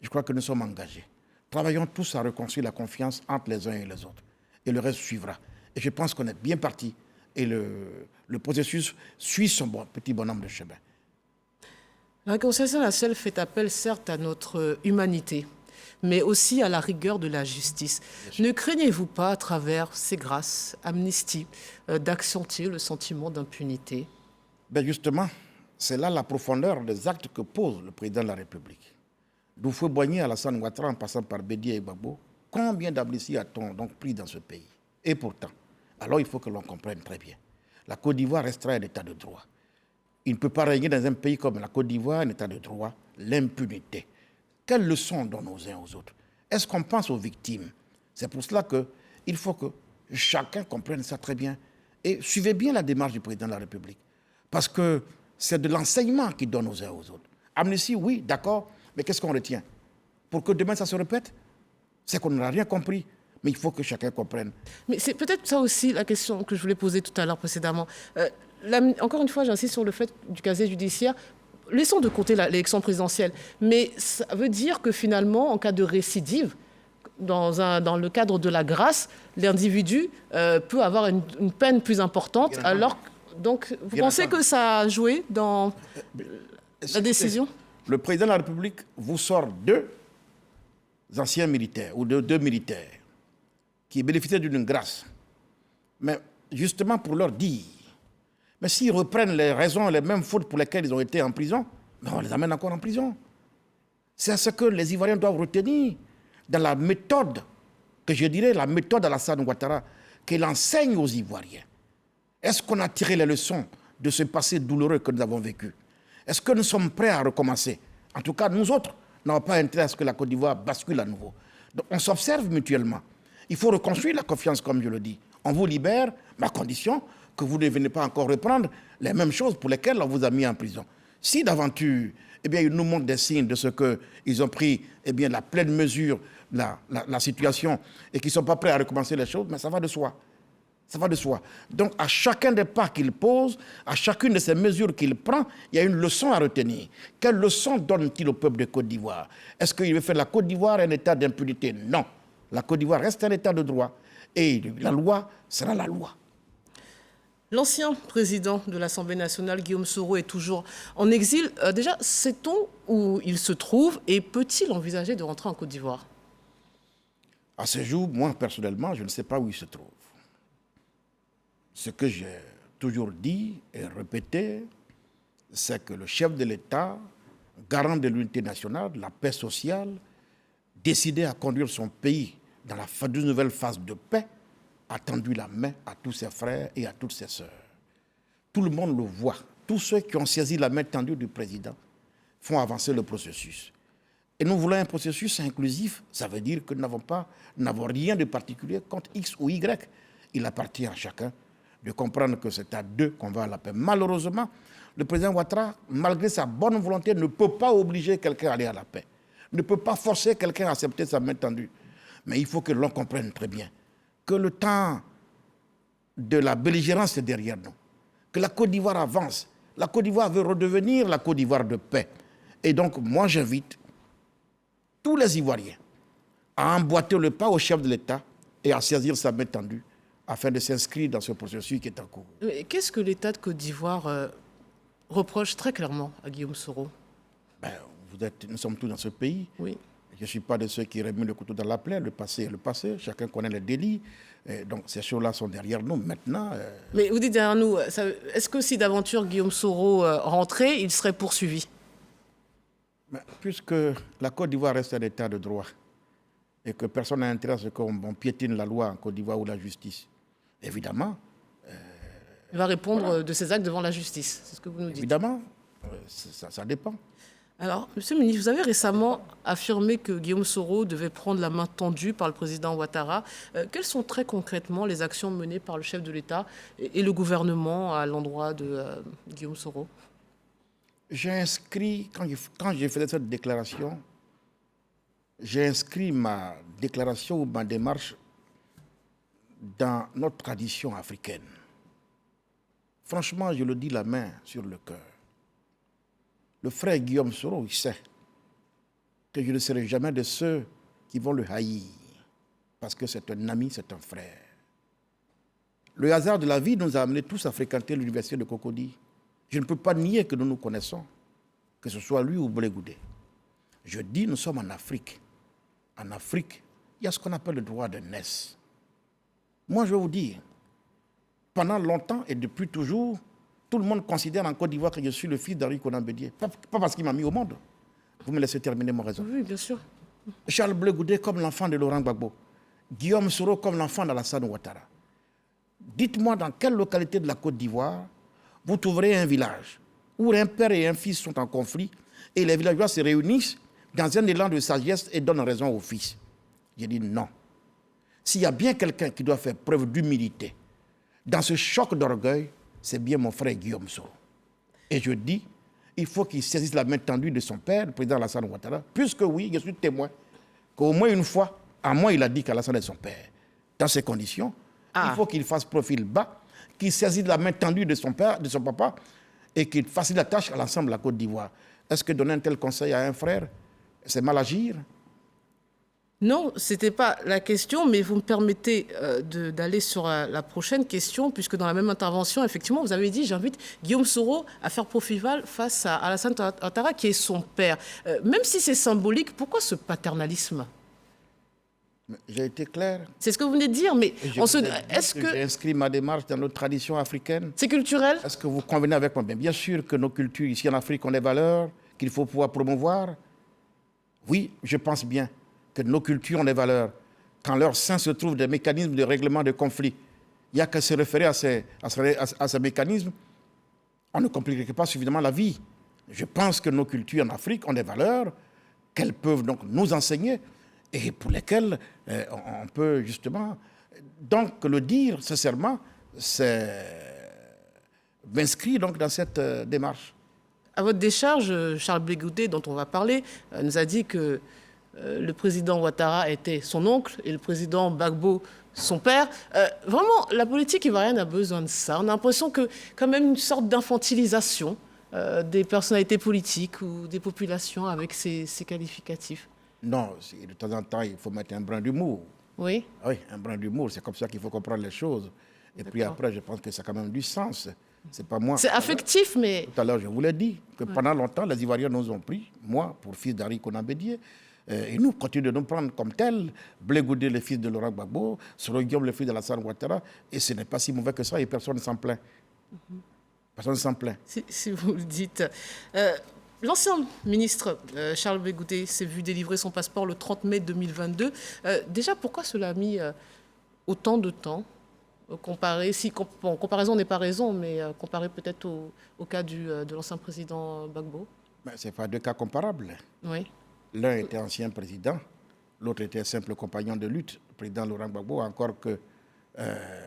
Je crois que nous sommes engagés. Travaillons tous à reconstruire la confiance entre les uns et les autres. Et le reste suivra. Et je pense qu'on est bien parti. Et le processus suit son petit bonhomme de chemin. La réconciliation nationale fait appel certes à notre humanité, mais aussi à la rigueur de la justice. Ne craignez-vous pas, à travers ces grâces, amnistie, d'accentuer le sentiment d'impunité? Ben justement, c'est là la profondeur des actes que pose le président de la République. D'Houphouët-Boigny à Alassane Ouattara, en passant par Bédié et Gbagbo, combien d'amnisties a-t-on donc pris dans ce pays? Et pourtant, alors il faut que l'on comprenne très bien. La Côte d'Ivoire restera un état de droit. Il ne peut pas régner dans un pays comme la Côte d'Ivoire, un état de droit, l'impunité. Quelles leçons donnent aux uns aux autres? Est-ce qu'on pense aux victimes? C'est pour cela qu'il faut que chacun comprenne ça très bien. Et suivez bien la démarche du président de la République. Parce que c'est de l'enseignement qu'il donne aux uns aux autres. Amnistie, oui, d'accord, mais qu'est-ce qu'on retient? Pour que demain ça se répète? C'est qu'on n'a rien compris. Mais il faut que chacun comprenne. Mais c'est peut-être ça aussi la question que je voulais poser tout à l'heure précédemment. Encore une fois, j'insiste sur le fait du casier judiciaire. Laissons de côté l'élection présidentielle. Mais ça veut dire que finalement, en cas de récidive, dans le cadre de la grâce, l'individu peut avoir une peine plus importante. Alors, donc, vous pensez que ça a joué dans la décision? Le président de la République vous sort 2 anciens militaires ou 2 militaires qui bénéficiaient d'une grâce. Mais justement pour leur dire, mais s'ils reprennent les raisons, les mêmes fautes pour lesquelles ils ont été en prison, on les amène encore en prison. C'est ce que les Ivoiriens doivent retenir dans la méthode, que je dirais la méthode Alassane Ouattara, qu'il enseigne aux Ivoiriens. Est-ce qu'on a tiré les leçons de ce passé douloureux que nous avons vécu? Est-ce que nous sommes prêts à recommencer? En tout cas, nous autres n'avons pas intérêt à ce que la Côte d'Ivoire bascule à nouveau. Donc on s'observe mutuellement. Il faut reconstruire la confiance, comme je le dis. On vous libère, mais à condition que vous ne venez pas encore reprendre les mêmes choses pour lesquelles on vous a mis en prison. Si d'aventure, ils nous montrent des signes de ce qu'ils ont pris la pleine mesure de la situation et qu'ils ne sont pas prêts à recommencer les choses, mais ça va de soi. Ça va de soi. Donc, à chacun des pas qu'il pose, à chacune de ces mesures qu'il prend, il y a une leçon à retenir. Quelle leçon donne-t-il au peuple de Côte d'Ivoire? Est-ce qu'il veut faire la Côte d'Ivoire un état d'impunité? Non. La Côte d'Ivoire reste un état de droit. Et la loi sera la loi. L'ancien président de l'Assemblée nationale, Guillaume Soro, est toujours en exil. Déjà, sait-on où il se trouve et peut-il envisager de rentrer en Côte d'Ivoire? À ce jour, moi, personnellement, je ne sais pas où il se trouve. Ce que j'ai toujours dit et répété, c'est que le chef de l'État, garant de l'unité nationale, de la paix sociale, décidé à conduire son pays dans la nouvelle phase de paix, a tendu la main à tous ses frères et à toutes ses sœurs. Tout le monde le voit. Tous ceux qui ont saisi la main tendue du président font avancer le processus. Et nous voulons un processus inclusif. Ça veut dire que nous n'avons rien de particulier contre X ou Y. Il appartient à chacun de comprendre que c'est à 2 qu'on va à la paix. Malheureusement, le président Ouattara, malgré sa bonne volonté, ne peut pas obliger quelqu'un à aller à la paix. Ne peut pas forcer quelqu'un à accepter sa main tendue. Mais il faut que l'on comprenne très bien que le temps de la belligérance est derrière nous, que la Côte d'Ivoire avance. La Côte d'Ivoire veut redevenir la Côte d'Ivoire de paix. Et donc, moi, j'invite tous les Ivoiriens à emboîter le pas au chef de l'État et à saisir sa main tendue afin de s'inscrire dans ce processus qui est en cours. Qu'est-ce que l'État de Côte d'Ivoire reproche très clairement à Guillaume Soro? Nous sommes tous dans ce pays. Oui. Je ne suis pas de ceux qui remuent le couteau dans la plaie. Le passé est le passé. Chacun connaît les délits. Et donc, ces choses-là sont derrière nous. Maintenant... Mais vous dites derrière nous, est-ce que si d'aventure Guillaume Soro rentrait, il serait poursuivi? Puisque la Côte d'Ivoire reste un état de droit et que personne n'a intérêt à ce qu'on piétine la loi en Côte d'Ivoire ou la justice, évidemment... il va répondre de ses actes devant la justice. C'est ce que vous nous dites. Évidemment, ça dépend. Alors, Monsieur le ministre, vous avez récemment affirmé que Guillaume Soro devait prendre la main tendue par le président Ouattara. Quelles sont très concrètement les actions menées par le chef de l'État et le gouvernement à l'endroit de Guillaume Soro? J'ai inscrit, quand j'ai fait cette déclaration, j'ai inscrit ma déclaration ou ma démarche dans notre tradition africaine. Franchement, je le dis la main sur le cœur. Le frère Guillaume Soro, il sait que je ne serai jamais de ceux qui vont le haïr, parce que c'est un ami, c'est un frère. Le hasard de la vie nous a amenés tous à fréquenter l'université de Cocody. Je ne peux pas nier que nous nous connaissons, que ce soit lui ou Blé Goudé. Je dis, nous sommes en Afrique. En Afrique, il y a ce qu'on appelle le droit de naissance. Moi, je vais vous dire, pendant longtemps et depuis toujours, tout le monde considère en Côte d'Ivoire que je suis le fils d'Henri Konan Bédié. Pas parce qu'il m'a mis au monde. Vous me laissez terminer mon raison. Oui, bien sûr. Charles Blé Goudé comme l'enfant de Laurent Gbagbo. Guillaume Soro comme l'enfant d'Alassane Ouattara. Dites-moi dans quelle localité de la Côte d'Ivoire vous trouverez un village où un père et un fils sont en conflit et les villageois se réunissent dans un élan de sagesse et donnent raison au fils. J'ai dit non. S'il y a bien quelqu'un qui doit faire preuve d'humilité dans ce choc d'orgueil, c'est bien mon frère Guillaume Soro. Et je dis, il faut qu'il saisisse la main tendue de son père, le président Alassane Ouattara, puisque oui, je suis témoin qu'au moins une fois, à moi, il a dit qu'Alassane est son père. Dans ces conditions, il faut qu'il fasse profil bas, qu'il saisisse la main tendue de son père, de son papa, et qu'il facilite la tâche à l'ensemble de la Côte d'Ivoire. Est-ce que donner un tel conseil à un frère, c'est mal agir? Non, ce n'était pas la question, mais vous me permettez d'aller sur la prochaine question, puisque dans la même intervention, effectivement, vous avez dit, j'invite Guillaume Soro à faire profil face à Alassane Ouattara, qui est son père. Même si c'est symbolique, pourquoi ce paternalisme? J'ai été clair. C'est ce que vous venez de dire, mais est-ce que j'ai inscrit ma démarche dans notre tradition africaine? C'est culturel? Est-ce que vous convenez avec moi? Bien sûr que nos cultures ici en Afrique ont des valeurs qu'il faut pouvoir promouvoir. Oui, je pense bien que nos cultures ont des valeurs. Quand leur sein se trouvent des mécanismes de règlement de conflits, il n'y a qu'à se référer à ces mécanismes. On ne complique pas suffisamment la vie. Je pense que nos cultures en Afrique ont des valeurs qu'elles peuvent donc nous enseigner et pour lesquelles on peut justement... Donc, le dire sincèrement, c'est m'inscrire donc dans cette démarche. À votre décharge, Charles Blé Goudé, dont on va parler, nous a dit que le président Ouattara était son oncle et le président Gbagbo son père. Vraiment, la politique ivoirienne a besoin de ça. On a l'impression que, quand même, une sorte d'infantilisation des personnalités politiques ou des populations avec ces qualificatifs. Non, de temps en temps, il faut mettre un brin d'humour. Oui. Oui, un brin d'humour, c'est comme ça qu'il faut comprendre les choses. Et puis après, je pense que ça a quand même du sens. C'est pas moi. C'est affectif, mais... Tout à l'heure, je vous l'ai dit, que pendant longtemps, les Ivoiriens nous ont pris, moi, pour fils d'Henri Konan Bédié, et nous continuons de nous prendre comme tels, Blé Goudé, le fils de Laurent Gbagbo, Soro Guillaume, le fils de Alassane Ouattara, et ce n'est pas si mauvais que ça, et personne ne s'en plaint. Personne ne s'en plaint. Si vous le dites. L'ancien ministre Charles Blé Goudé s'est vu délivrer son passeport le 30 mai 2022. Déjà, pourquoi cela a mis autant de temps comparaison n'est pas raison, mais comparé peut-être au cas de l'ancien président Gbagbo? Ce n'est pas deux cas comparables. Oui. L'un était ancien président, l'autre était simple compagnon de lutte, le président Laurent Gbagbo, encore que,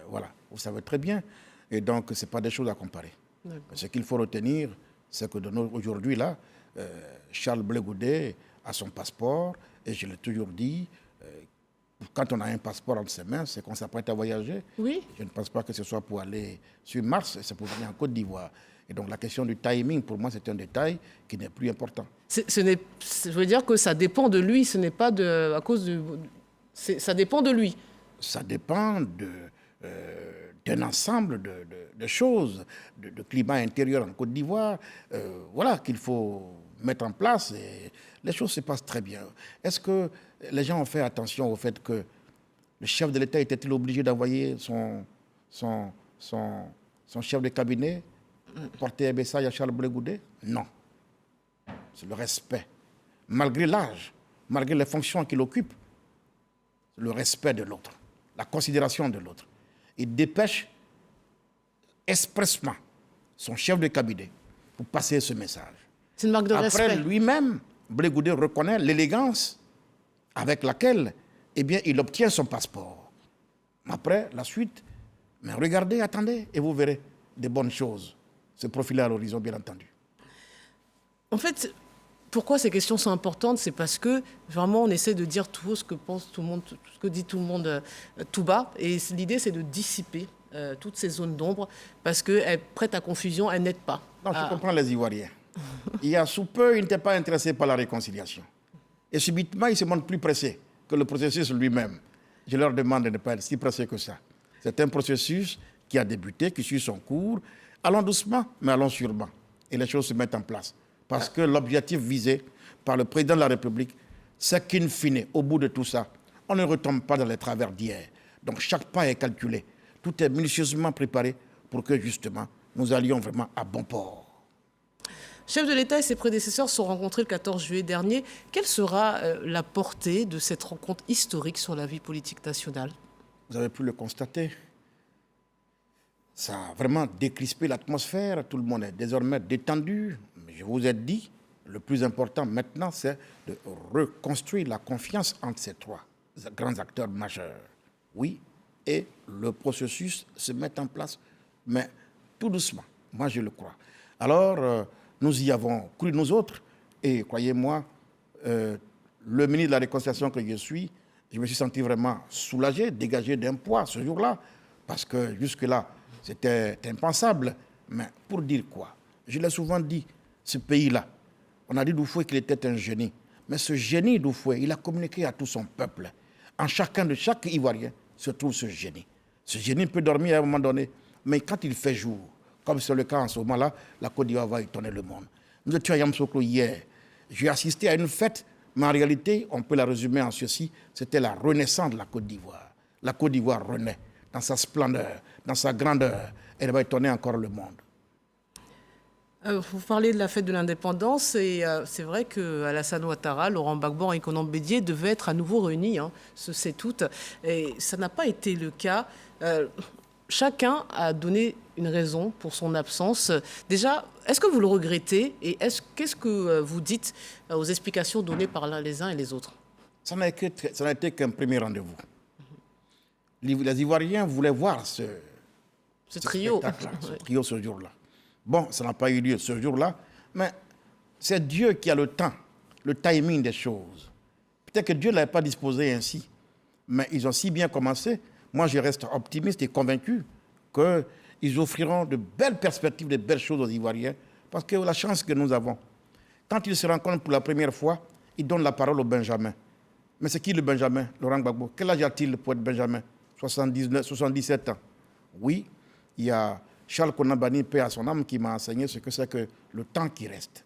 voilà, vous savez très bien. Et donc, ce n'est pas des choses à comparer. Ce qu'il faut retenir, c'est que aujourd'hui, là, Charles Blé Goudé a son passeport, et je l'ai toujours dit, quand on a un passeport entre ses mains, c'est qu'on s'apprête à voyager. Oui. Je ne pense pas que ce soit pour aller sur Mars, c'est pour venir en Côte d'Ivoire. Et donc la question du timing, pour moi, c'est un détail qui n'est plus important. Je veux dire que ça dépend de lui, ce n'est pas à cause de... Ça dépend de lui. Ça dépend d'un ensemble de choses, de climat intérieur en Côte d'Ivoire, voilà, qu'il faut mettre en place et les choses se passent très bien. Est-ce que les gens ont fait attention au fait que le chef de l'État était-il obligé d'envoyer son chef de cabinet porter un message à Charles Blé Goudé? Non. C'est le respect. Malgré l'âge, malgré les fonctions qu'il occupe, le respect de l'autre, la considération de l'autre. Il dépêche expressement son chef de cabinet pour passer ce message. C'est une marque de Après, respect. lui-même, Blé Goudé reconnaît l'élégance avec laquelle il obtient son passeport. Après, la suite, mais regardez, attendez, et vous verrez des bonnes choses se profiler à l'horizon, bien entendu. En fait, pourquoi ces questions sont importantes? C'est parce que vraiment on essaie de dire tout ce que pense tout le monde, tout ce que dit tout le monde tout bas. Et l'idée, c'est de dissiper toutes ces zones d'ombre parce qu'elles prêtent à confusion, elles n'aident pas. Non, je comprends les Ivoiriens. Il y a sous peu, ils n'étaient pas intéressés par la réconciliation. Et subitement, ils se montrent plus pressés que le processus lui-même. Je leur demande de ne pas être si pressés que ça. C'est un processus qui a débuté, qui suit son cours. Allons doucement, mais allons sûrement. Et les choses se mettent en place. Parce que l'objectif visé par le président de la République, c'est qu'in fine, au bout de tout ça, on ne retombe pas dans les travers d'hier. Donc chaque pas est calculé. Tout est minutieusement préparé pour que justement, nous allions vraiment à bon port. Chef de l'État et ses prédécesseurs se sont rencontrés le 14 juillet dernier. Quelle sera la portée de cette rencontre historique sur la vie politique nationale? Vous avez pu le constater. Ça a vraiment décrispé l'atmosphère. Tout le monde est désormais détendu. Mais je vous ai dit, le plus important maintenant, c'est de reconstruire la confiance entre ces trois grands acteurs majeurs. Oui, et le processus se met en place, mais tout doucement. Moi, je le crois. Alors, nous y avons cru, nous autres, et croyez-moi, le ministre de la Réconciliation que je suis, je me suis senti vraiment soulagé, dégagé d'un poids ce jour-là, parce que jusque-là, c'était impensable. Mais pour dire quoi? Je l'ai souvent dit, ce pays-là, on a dit d'Houphouët qu'il était un génie. Mais ce génie d'Houphouët, il a communiqué à tout son peuple. En chacun de chaque Ivoirien se trouve ce génie. Ce génie peut dormir à un moment donné, mais quand il fait jour, comme c'est le cas en ce moment-là, la Côte d'Ivoire va étonner le monde. Nous étions à Yamoussoukro hier. J'ai assisté à une fête, mais en réalité, on peut la résumer en ceci, c'était la renaissance de la Côte d'Ivoire. La Côte d'Ivoire renaît dans sa splendeur, dans sa grandeur. Elle va étonner encore le monde. Vous parlez de la fête de l'indépendance et c'est vrai qu'Alassane Ouattara, Laurent Gbagbo et Konan Bédié devaient être à nouveau réunis ce 7 août. Et ça n'a pas été le cas. Chacun a donné une raison pour son absence. Déjà, est-ce que vous le regrettez et qu'est-ce que vous dites aux explications données par les uns et les autres? Ça n'a été qu'un premier rendez-vous. Les Ivoiriens voulaient voir ce trio. Ce trio ce jour-là. Bon, ça n'a pas eu lieu ce jour-là, mais c'est Dieu qui a le temps, le timing des choses. Peut-être que Dieu ne l'avait pas disposé ainsi, mais ils ont si bien commencé. Moi, je reste optimiste et convaincu qu'ils offriront de belles perspectives, de belles choses aux Ivoiriens, parce que la chance que nous avons, quand ils se rencontrent pour la première fois, ils donnent la parole au Benjamin. Mais c'est qui le Benjamin, Laurent Gbagbo? Quel âge a-t-il pour être Benjamin? 77 ans. Oui, il y a Charles Konambani, paix à son âme, qui m'a enseigné ce que c'est que le temps qui reste.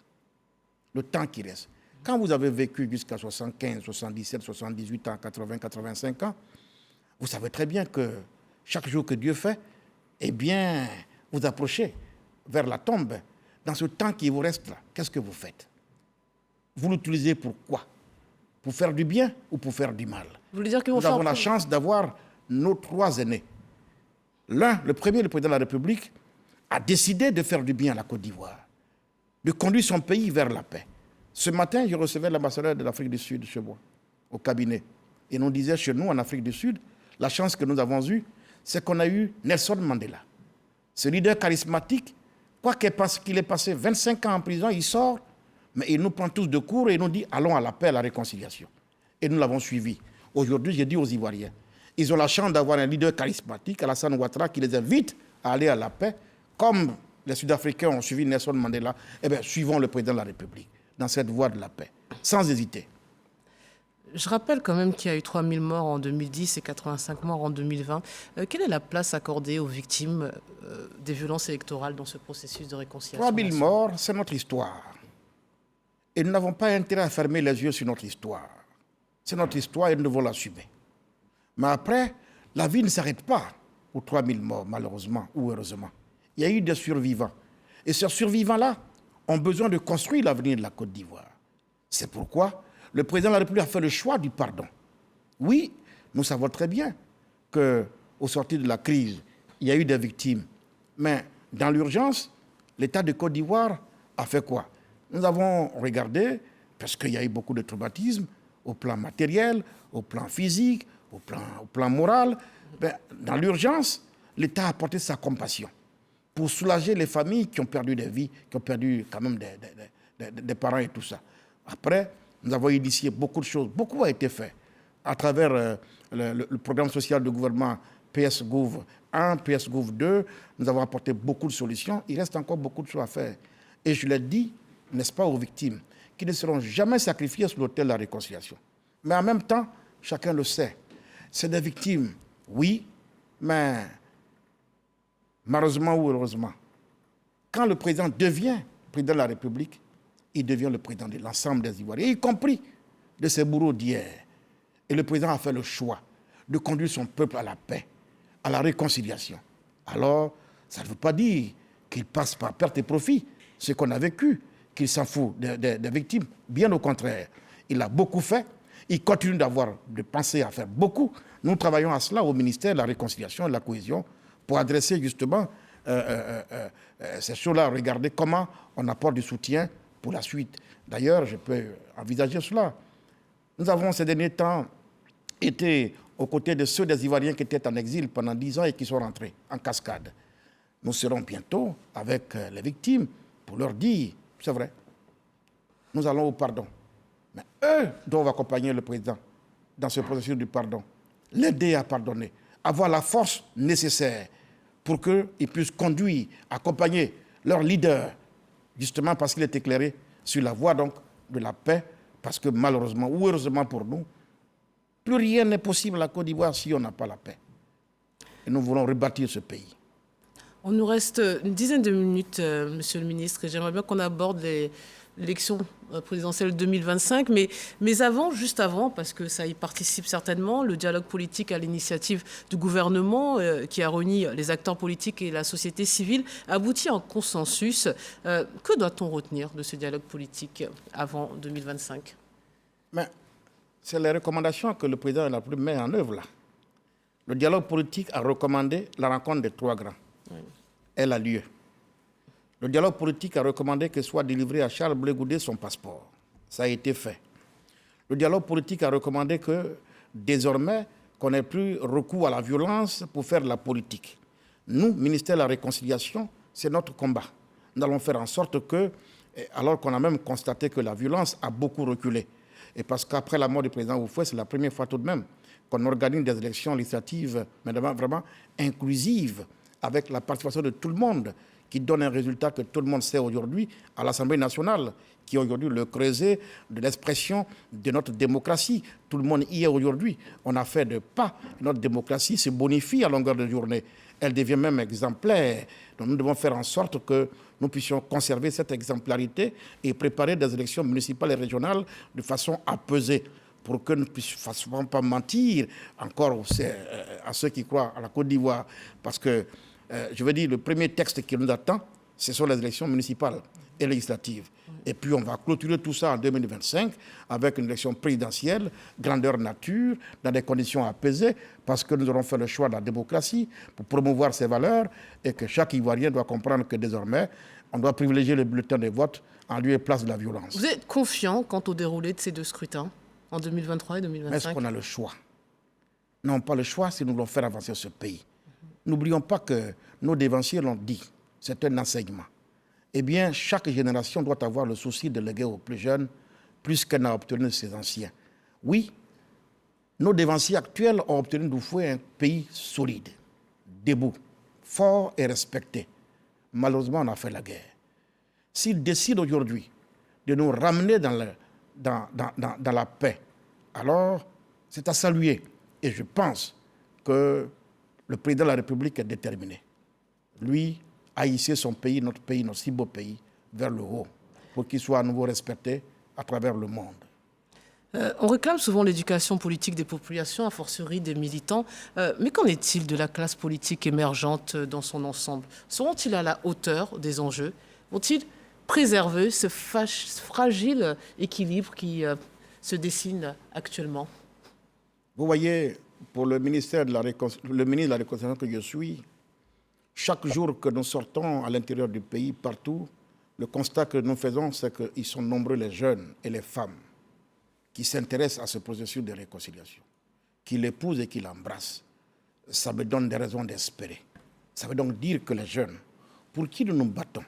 Le temps qui reste. Quand vous avez vécu jusqu'à 75, 77, 78 ans, 80, 85 ans, vous savez très bien que chaque jour que Dieu fait, eh bien, vous approchez vers la tombe. Dans ce temps qui vous reste là, qu'est-ce que vous faites? Vous l'utilisez pour quoi? Pour faire du bien ou pour faire du mal? Vous voulez dire qu'ils vont Nous faire avons la chance d'avoir nos trois aînés. L'un, le premier, le président de la République, a décidé de faire du bien à la Côte d'Ivoire, de conduire son pays vers la paix. Ce matin, je recevais l'ambassadeur de l'Afrique du Sud chez moi, au cabinet. Et nous disait chez nous, en Afrique du Sud, la chance que nous avons eue, c'est qu'on a eu Nelson Mandela. Ce leader charismatique, quoi qu'il ait passé 25 ans en prison, il sort, mais il nous prend tous de court et il nous dit « allons à la paix, à la réconciliation ». Et nous l'avons suivi. Aujourd'hui, j'ai dit aux Ivoiriens, ils ont la chance d'avoir un leader charismatique, Alassane Ouattara, qui les invite à aller à la paix, comme les Sud-Africains ont suivi Nelson Mandela. Eh bien, suivons le président de la République dans cette voie de la paix, sans hésiter. Je rappelle quand même qu'il y a eu 3000 morts en 2010 et 85 morts en 2020. Quelle est la place accordée aux victimes des violences électorales dans ce processus de réconciliation? 3000 morts, c'est notre histoire. Et nous n'avons pas intérêt à fermer les yeux sur notre histoire. C'est notre histoire et nous devons l'assumer. Mais après, la vie ne s'arrête pas aux 3000 morts, malheureusement ou heureusement. Il y a eu des survivants. Et ces survivants-là ont besoin de construire l'avenir de la Côte d'Ivoire. C'est pourquoi le président de la République a fait le choix du pardon. Oui, nous savons très bien qu'au sortir de la crise, il y a eu des victimes. Mais dans l'urgence, l'État de Côte d'Ivoire a fait quoi? Nous avons regardé, parce qu'il y a eu beaucoup de traumatismes, au plan matériel, au plan physique, au plan moral. Dans l'urgence, l'État a apporté sa compassion pour soulager les familles qui ont perdu des vies, qui ont perdu quand même des parents et tout ça. Après, nous avons initié beaucoup de choses. Beaucoup a été fait à travers le programme social de gouvernement PS-Gouv 1, PS-Gouv 2. Nous avons apporté beaucoup de solutions. Il reste encore beaucoup de choses à faire. Et je l'ai dit, n'est-ce pas, aux victimes, qui ne seront jamais sacrifiées sur l'autel de la réconciliation. Mais en même temps, chacun le sait, c'est des victimes, oui, mais malheureusement ou heureusement, quand le président devient président de la République, il devient le président de l'ensemble des Ivoiriens, y compris de ses bourreaux d'hier. Et le président a fait le choix de conduire son peuple à la paix, à la réconciliation. Alors, ça ne veut pas dire qu'il passe par perte et profit ce qu'on a vécu, qu'il s'en fout des victimes. Bien au contraire, il a beaucoup fait. Il continue de penser à faire beaucoup. Nous travaillons à cela au ministère de la Réconciliation et de la Cohésion pour adresser justement ces choses-là, regarder comment on apporte du soutien pour la suite. D'ailleurs, je peux envisager cela. Nous avons ces derniers temps été aux côtés de ceux des Ivoiriens qui étaient en exil pendant 10 ans et qui sont rentrés en cascade. Nous serons bientôt avec les victimes pour leur dire, c'est vrai, nous allons au pardon. Mais eux doivent accompagner le président dans ce processus du pardon, l'aider à pardonner, avoir la force nécessaire pour qu'ils puissent conduire, accompagner leur leader, justement parce qu'il est éclairé sur la voie donc de la paix, parce que malheureusement ou heureusement pour nous, plus rien n'est possible à Côte d'Ivoire si on n'a pas la paix. Et nous voulons rebâtir ce pays. On nous reste une dizaine de minutes, Monsieur le ministre, et j'aimerais bien qu'on aborde l'élection présidentielle 2025. Mais avant, juste avant, parce que ça y participe certainement, le dialogue politique à l'initiative du gouvernement qui a réuni les acteurs politiques et la société civile aboutit à un consensus. Que doit-on retenir de ce dialogue politique avant 2025 ? Mais c'est les recommandations que le président de la République met en œuvre là. Le dialogue politique a recommandé la rencontre des 3 grands. Oui. Elle a lieu. Le dialogue politique a recommandé que soit délivré à Charles Blé Goudé son passeport. Ça a été fait. Le dialogue politique a recommandé que désormais, qu'on n'ait plus recours à la violence pour faire de la politique. Nous, ministère de la Réconciliation, c'est notre combat. Nous allons faire en sorte que, alors qu'on a même constaté que la violence a beaucoup reculé, et parce qu'après la mort du président Oufoué, c'est la première fois tout de même qu'on organise des élections législatives vraiment inclusives, avec la participation de tout le monde, qui donne un résultat que tout le monde sait aujourd'hui à l'Assemblée nationale, qui est aujourd'hui le creuset de l'expression de notre démocratie. Tout le monde y est aujourd'hui. On a fait de pas. Notre démocratie se bonifie à longueur de journée. Elle devient même exemplaire. Donc nous devons faire en sorte que nous puissions conserver cette exemplarité et préparer des élections municipales et régionales de façon apaisée, pour que nous ne puissions pas mentir encore à ceux qui croient à la Côte d'Ivoire. Parce que, je veux dire, le premier texte qui nous attend, ce sont les élections municipales et législatives. Et puis on va clôturer tout ça en 2025 avec une élection présidentielle, grandeur nature, dans des conditions apaisées, parce que nous aurons fait le choix de la démocratie pour promouvoir ses valeurs et que chaque Ivoirien doit comprendre que désormais, on doit privilégier le bulletin de vote en lieu et place de la violence. Vous êtes confiant quant au déroulé de ces 2 scrutins en 2023 et 2025 ? Est-ce qu'on a le choix ? Non, pas le choix si nous voulons faire avancer ce pays. N'oublions pas que nos dévanciers l'ont dit, c'est un enseignement. Eh bien, chaque génération doit avoir le souci de léguer aux plus jeunes plus qu'elle n'a obtenu de ses anciens. Oui, nos dévanciers actuels ont obtenu d'Oufoué un pays solide, debout, fort et respecté. Malheureusement, on a fait la guerre. S'ils décident aujourd'hui de nous ramener dans la paix, alors c'est à saluer. Et je pense que le président de la République est déterminé. Lui, à hisser son pays, notre si beau pays, vers le haut, pour qu'il soit à nouveau respecté à travers le monde. On réclame souvent l'éducation politique des populations, a fortiori des militants. Mais qu'en est-il de la classe politique émergente dans son ensemble ? Seront-ils à la hauteur des enjeux ? Vont-ils préserver ce fragile équilibre qui se dessine actuellement ? Vous voyez, pour le ministre de la Réconciliation que je suis, chaque jour que nous sortons à l'intérieur du pays, partout, le constat que nous faisons, c'est qu'ils sont nombreux les jeunes et les femmes qui s'intéressent à ce processus de réconciliation, qui l'épousent et qui l'embrassent. Ça me donne des raisons d'espérer. Ça veut donc dire que les jeunes, pour qui nous nous battons,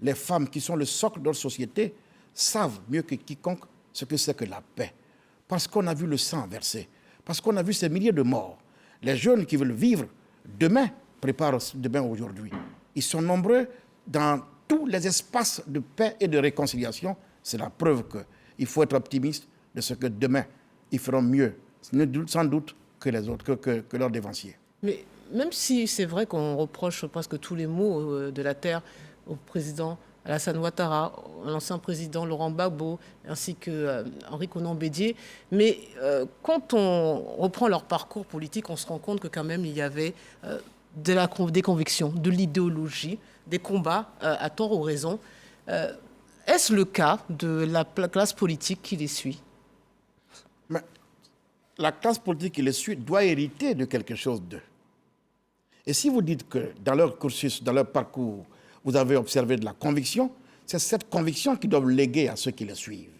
les femmes qui sont le socle de notre société, savent mieux que quiconque ce que c'est que la paix. Parce qu'on a vu le sang versé, parce qu'on a vu ces milliers de morts. Les jeunes qui veulent vivre demain préparent demain aujourd'hui. Ils sont nombreux dans tous les espaces de paix et de réconciliation. C'est la preuve qu'il faut être optimiste de ce que demain, ils feront mieux, sans doute, que les autres, que leurs dévanciers. Mais même si c'est vrai qu'on reproche presque tous les maux de la terre au président Alassane Ouattara, à l'ancien président Laurent Gbagbo, ainsi que Henri Konan Bédié, mais quand on reprend leur parcours politique, on se rend compte que quand même il y avait des convictions, de l'idéologie, des combats à tort ou raison. Est-ce le cas de la classe politique qui les suit? Mais la classe politique qui les suit doit hériter de quelque chose d'eux. Et si vous dites que dans leur cursus, dans leur parcours, vous avez observé de la conviction, c'est cette conviction qu'ils doivent léguer à ceux qui les suivent.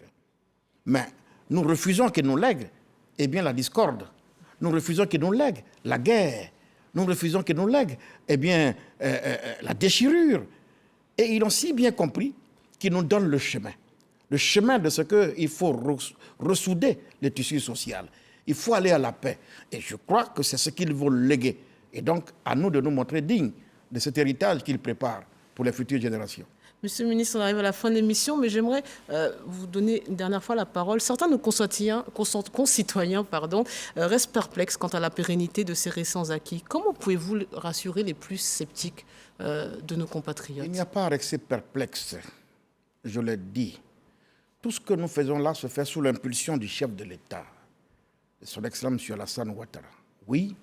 Mais nous refusons qu'ils nous lèguent la discorde. Nous refusons qu'ils nous lèguent la guerre. Nous refusons qu'ils nous lèguent la déchirure. Et ils ont si bien compris qu'ils nous donnent le chemin de ce qu'il faut ressouder le tissu social. Il faut aller à la paix. Et je crois que c'est ce qu'ils vont léguer. Et donc, à nous de nous montrer dignes de cet héritage qu'ils préparent pour les futures générations. Monsieur le ministre, on arrive à la fin de l'émission, mais j'aimerais vous donner une dernière fois la parole. Certains de nos concitoyens restent perplexes quant à la pérennité de ces récents acquis. Comment pouvez-vous rassurer les plus sceptiques de nos compatriotes? Il n'y a pas à rester perplexe, je l'ai dit. Tout ce que nous faisons là se fait sous l'impulsion du chef de l'État, son Excellence M. Alassane Ouattara. Oui,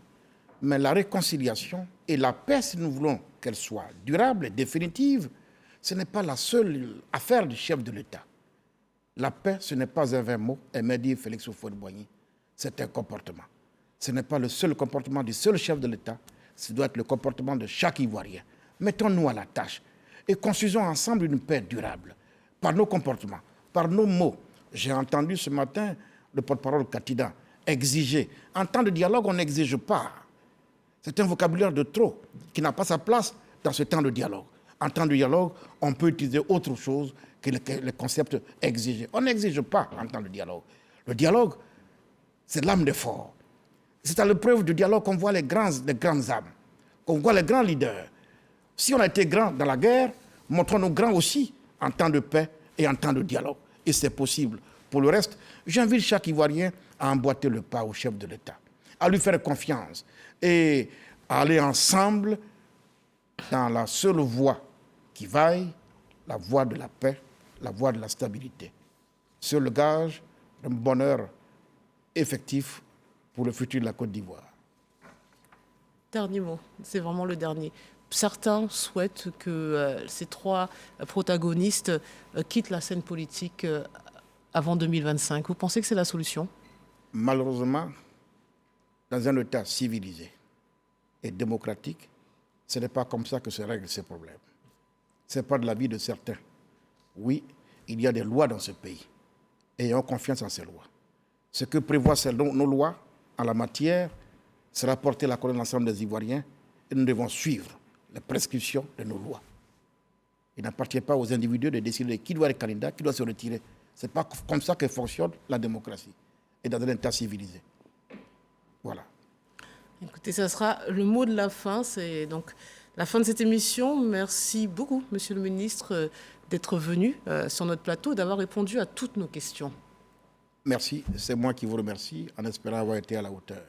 mais la réconciliation et la paix, si nous voulons qu'elle soit durable et définitive, ce n'est pas la seule affaire du chef de l'État. La paix, ce n'est pas un vain mot, aimait dire Félix Houphouët-Boigny. C'est un comportement. Ce n'est pas le seul comportement du seul chef de l'État, ce doit être le comportement de chaque Ivoirien. Mettons-nous à la tâche et construisons ensemble une paix durable, par nos comportements, par nos mots. J'ai entendu ce matin le porte-parole Katida exiger. En temps de dialogue, on n'exige pas. C'est un vocabulaire de trop qui n'a pas sa place dans ce temps de dialogue. En temps de dialogue, on peut utiliser autre chose que le concept exigé. On n'exige pas en temps de dialogue. Le dialogue, c'est l'âme des forts. C'est à l'épreuve du dialogue qu'on voit les grandes âmes, qu'on voit les grands leaders. Si on a été grand dans la guerre, montrons-nous grands aussi en temps de paix et en temps de dialogue. Et c'est possible. Pour le reste, j'invite chaque Ivoirien à emboîter le pas au chef de l'État, à lui faire confiance et à aller ensemble dans la seule voie qui vaille, la voie de la paix, la voie de la stabilité. C'est le gage d'un bonheur effectif pour le futur de la Côte d'Ivoire. Dernier mot, c'est vraiment le dernier. Certains souhaitent que ces trois protagonistes quittent la scène politique avant 2025. Vous pensez que c'est la solution? Malheureusement, dans un État civilisé et démocratique, ce n'est pas comme ça que se règlent ces problèmes. Ce n'est pas de l'avis de certains. Oui, il y a des lois dans ce pays. Ayons confiance en ces lois. Ce que prévoient nos lois en la matière sera porté à la connaissance de l'ensemble des Ivoiriens et nous devons suivre les prescriptions de nos lois. Il n'appartient pas aux individus de décider qui doit être candidat, qui doit se retirer. Ce n'est pas comme ça que fonctionne la démocratie et dans un État civilisé. Voilà. Écoutez, ça sera le mot de la fin. C'est donc la fin de cette émission. Merci beaucoup, Monsieur le ministre, d'être venu sur notre plateau et d'avoir répondu à toutes nos questions. Merci. C'est moi qui vous remercie en espérant avoir été à la hauteur.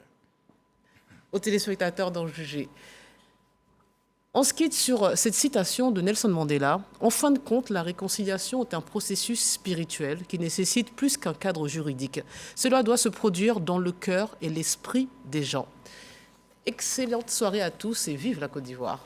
Aux téléspectateurs d'en juger. On se quitte sur cette citation de Nelson Mandela. En fin de compte, la réconciliation est un processus spirituel qui nécessite plus qu'un cadre juridique. Cela doit se produire dans le cœur et l'esprit des gens. Excellente soirée à tous et vive la Côte d'Ivoire.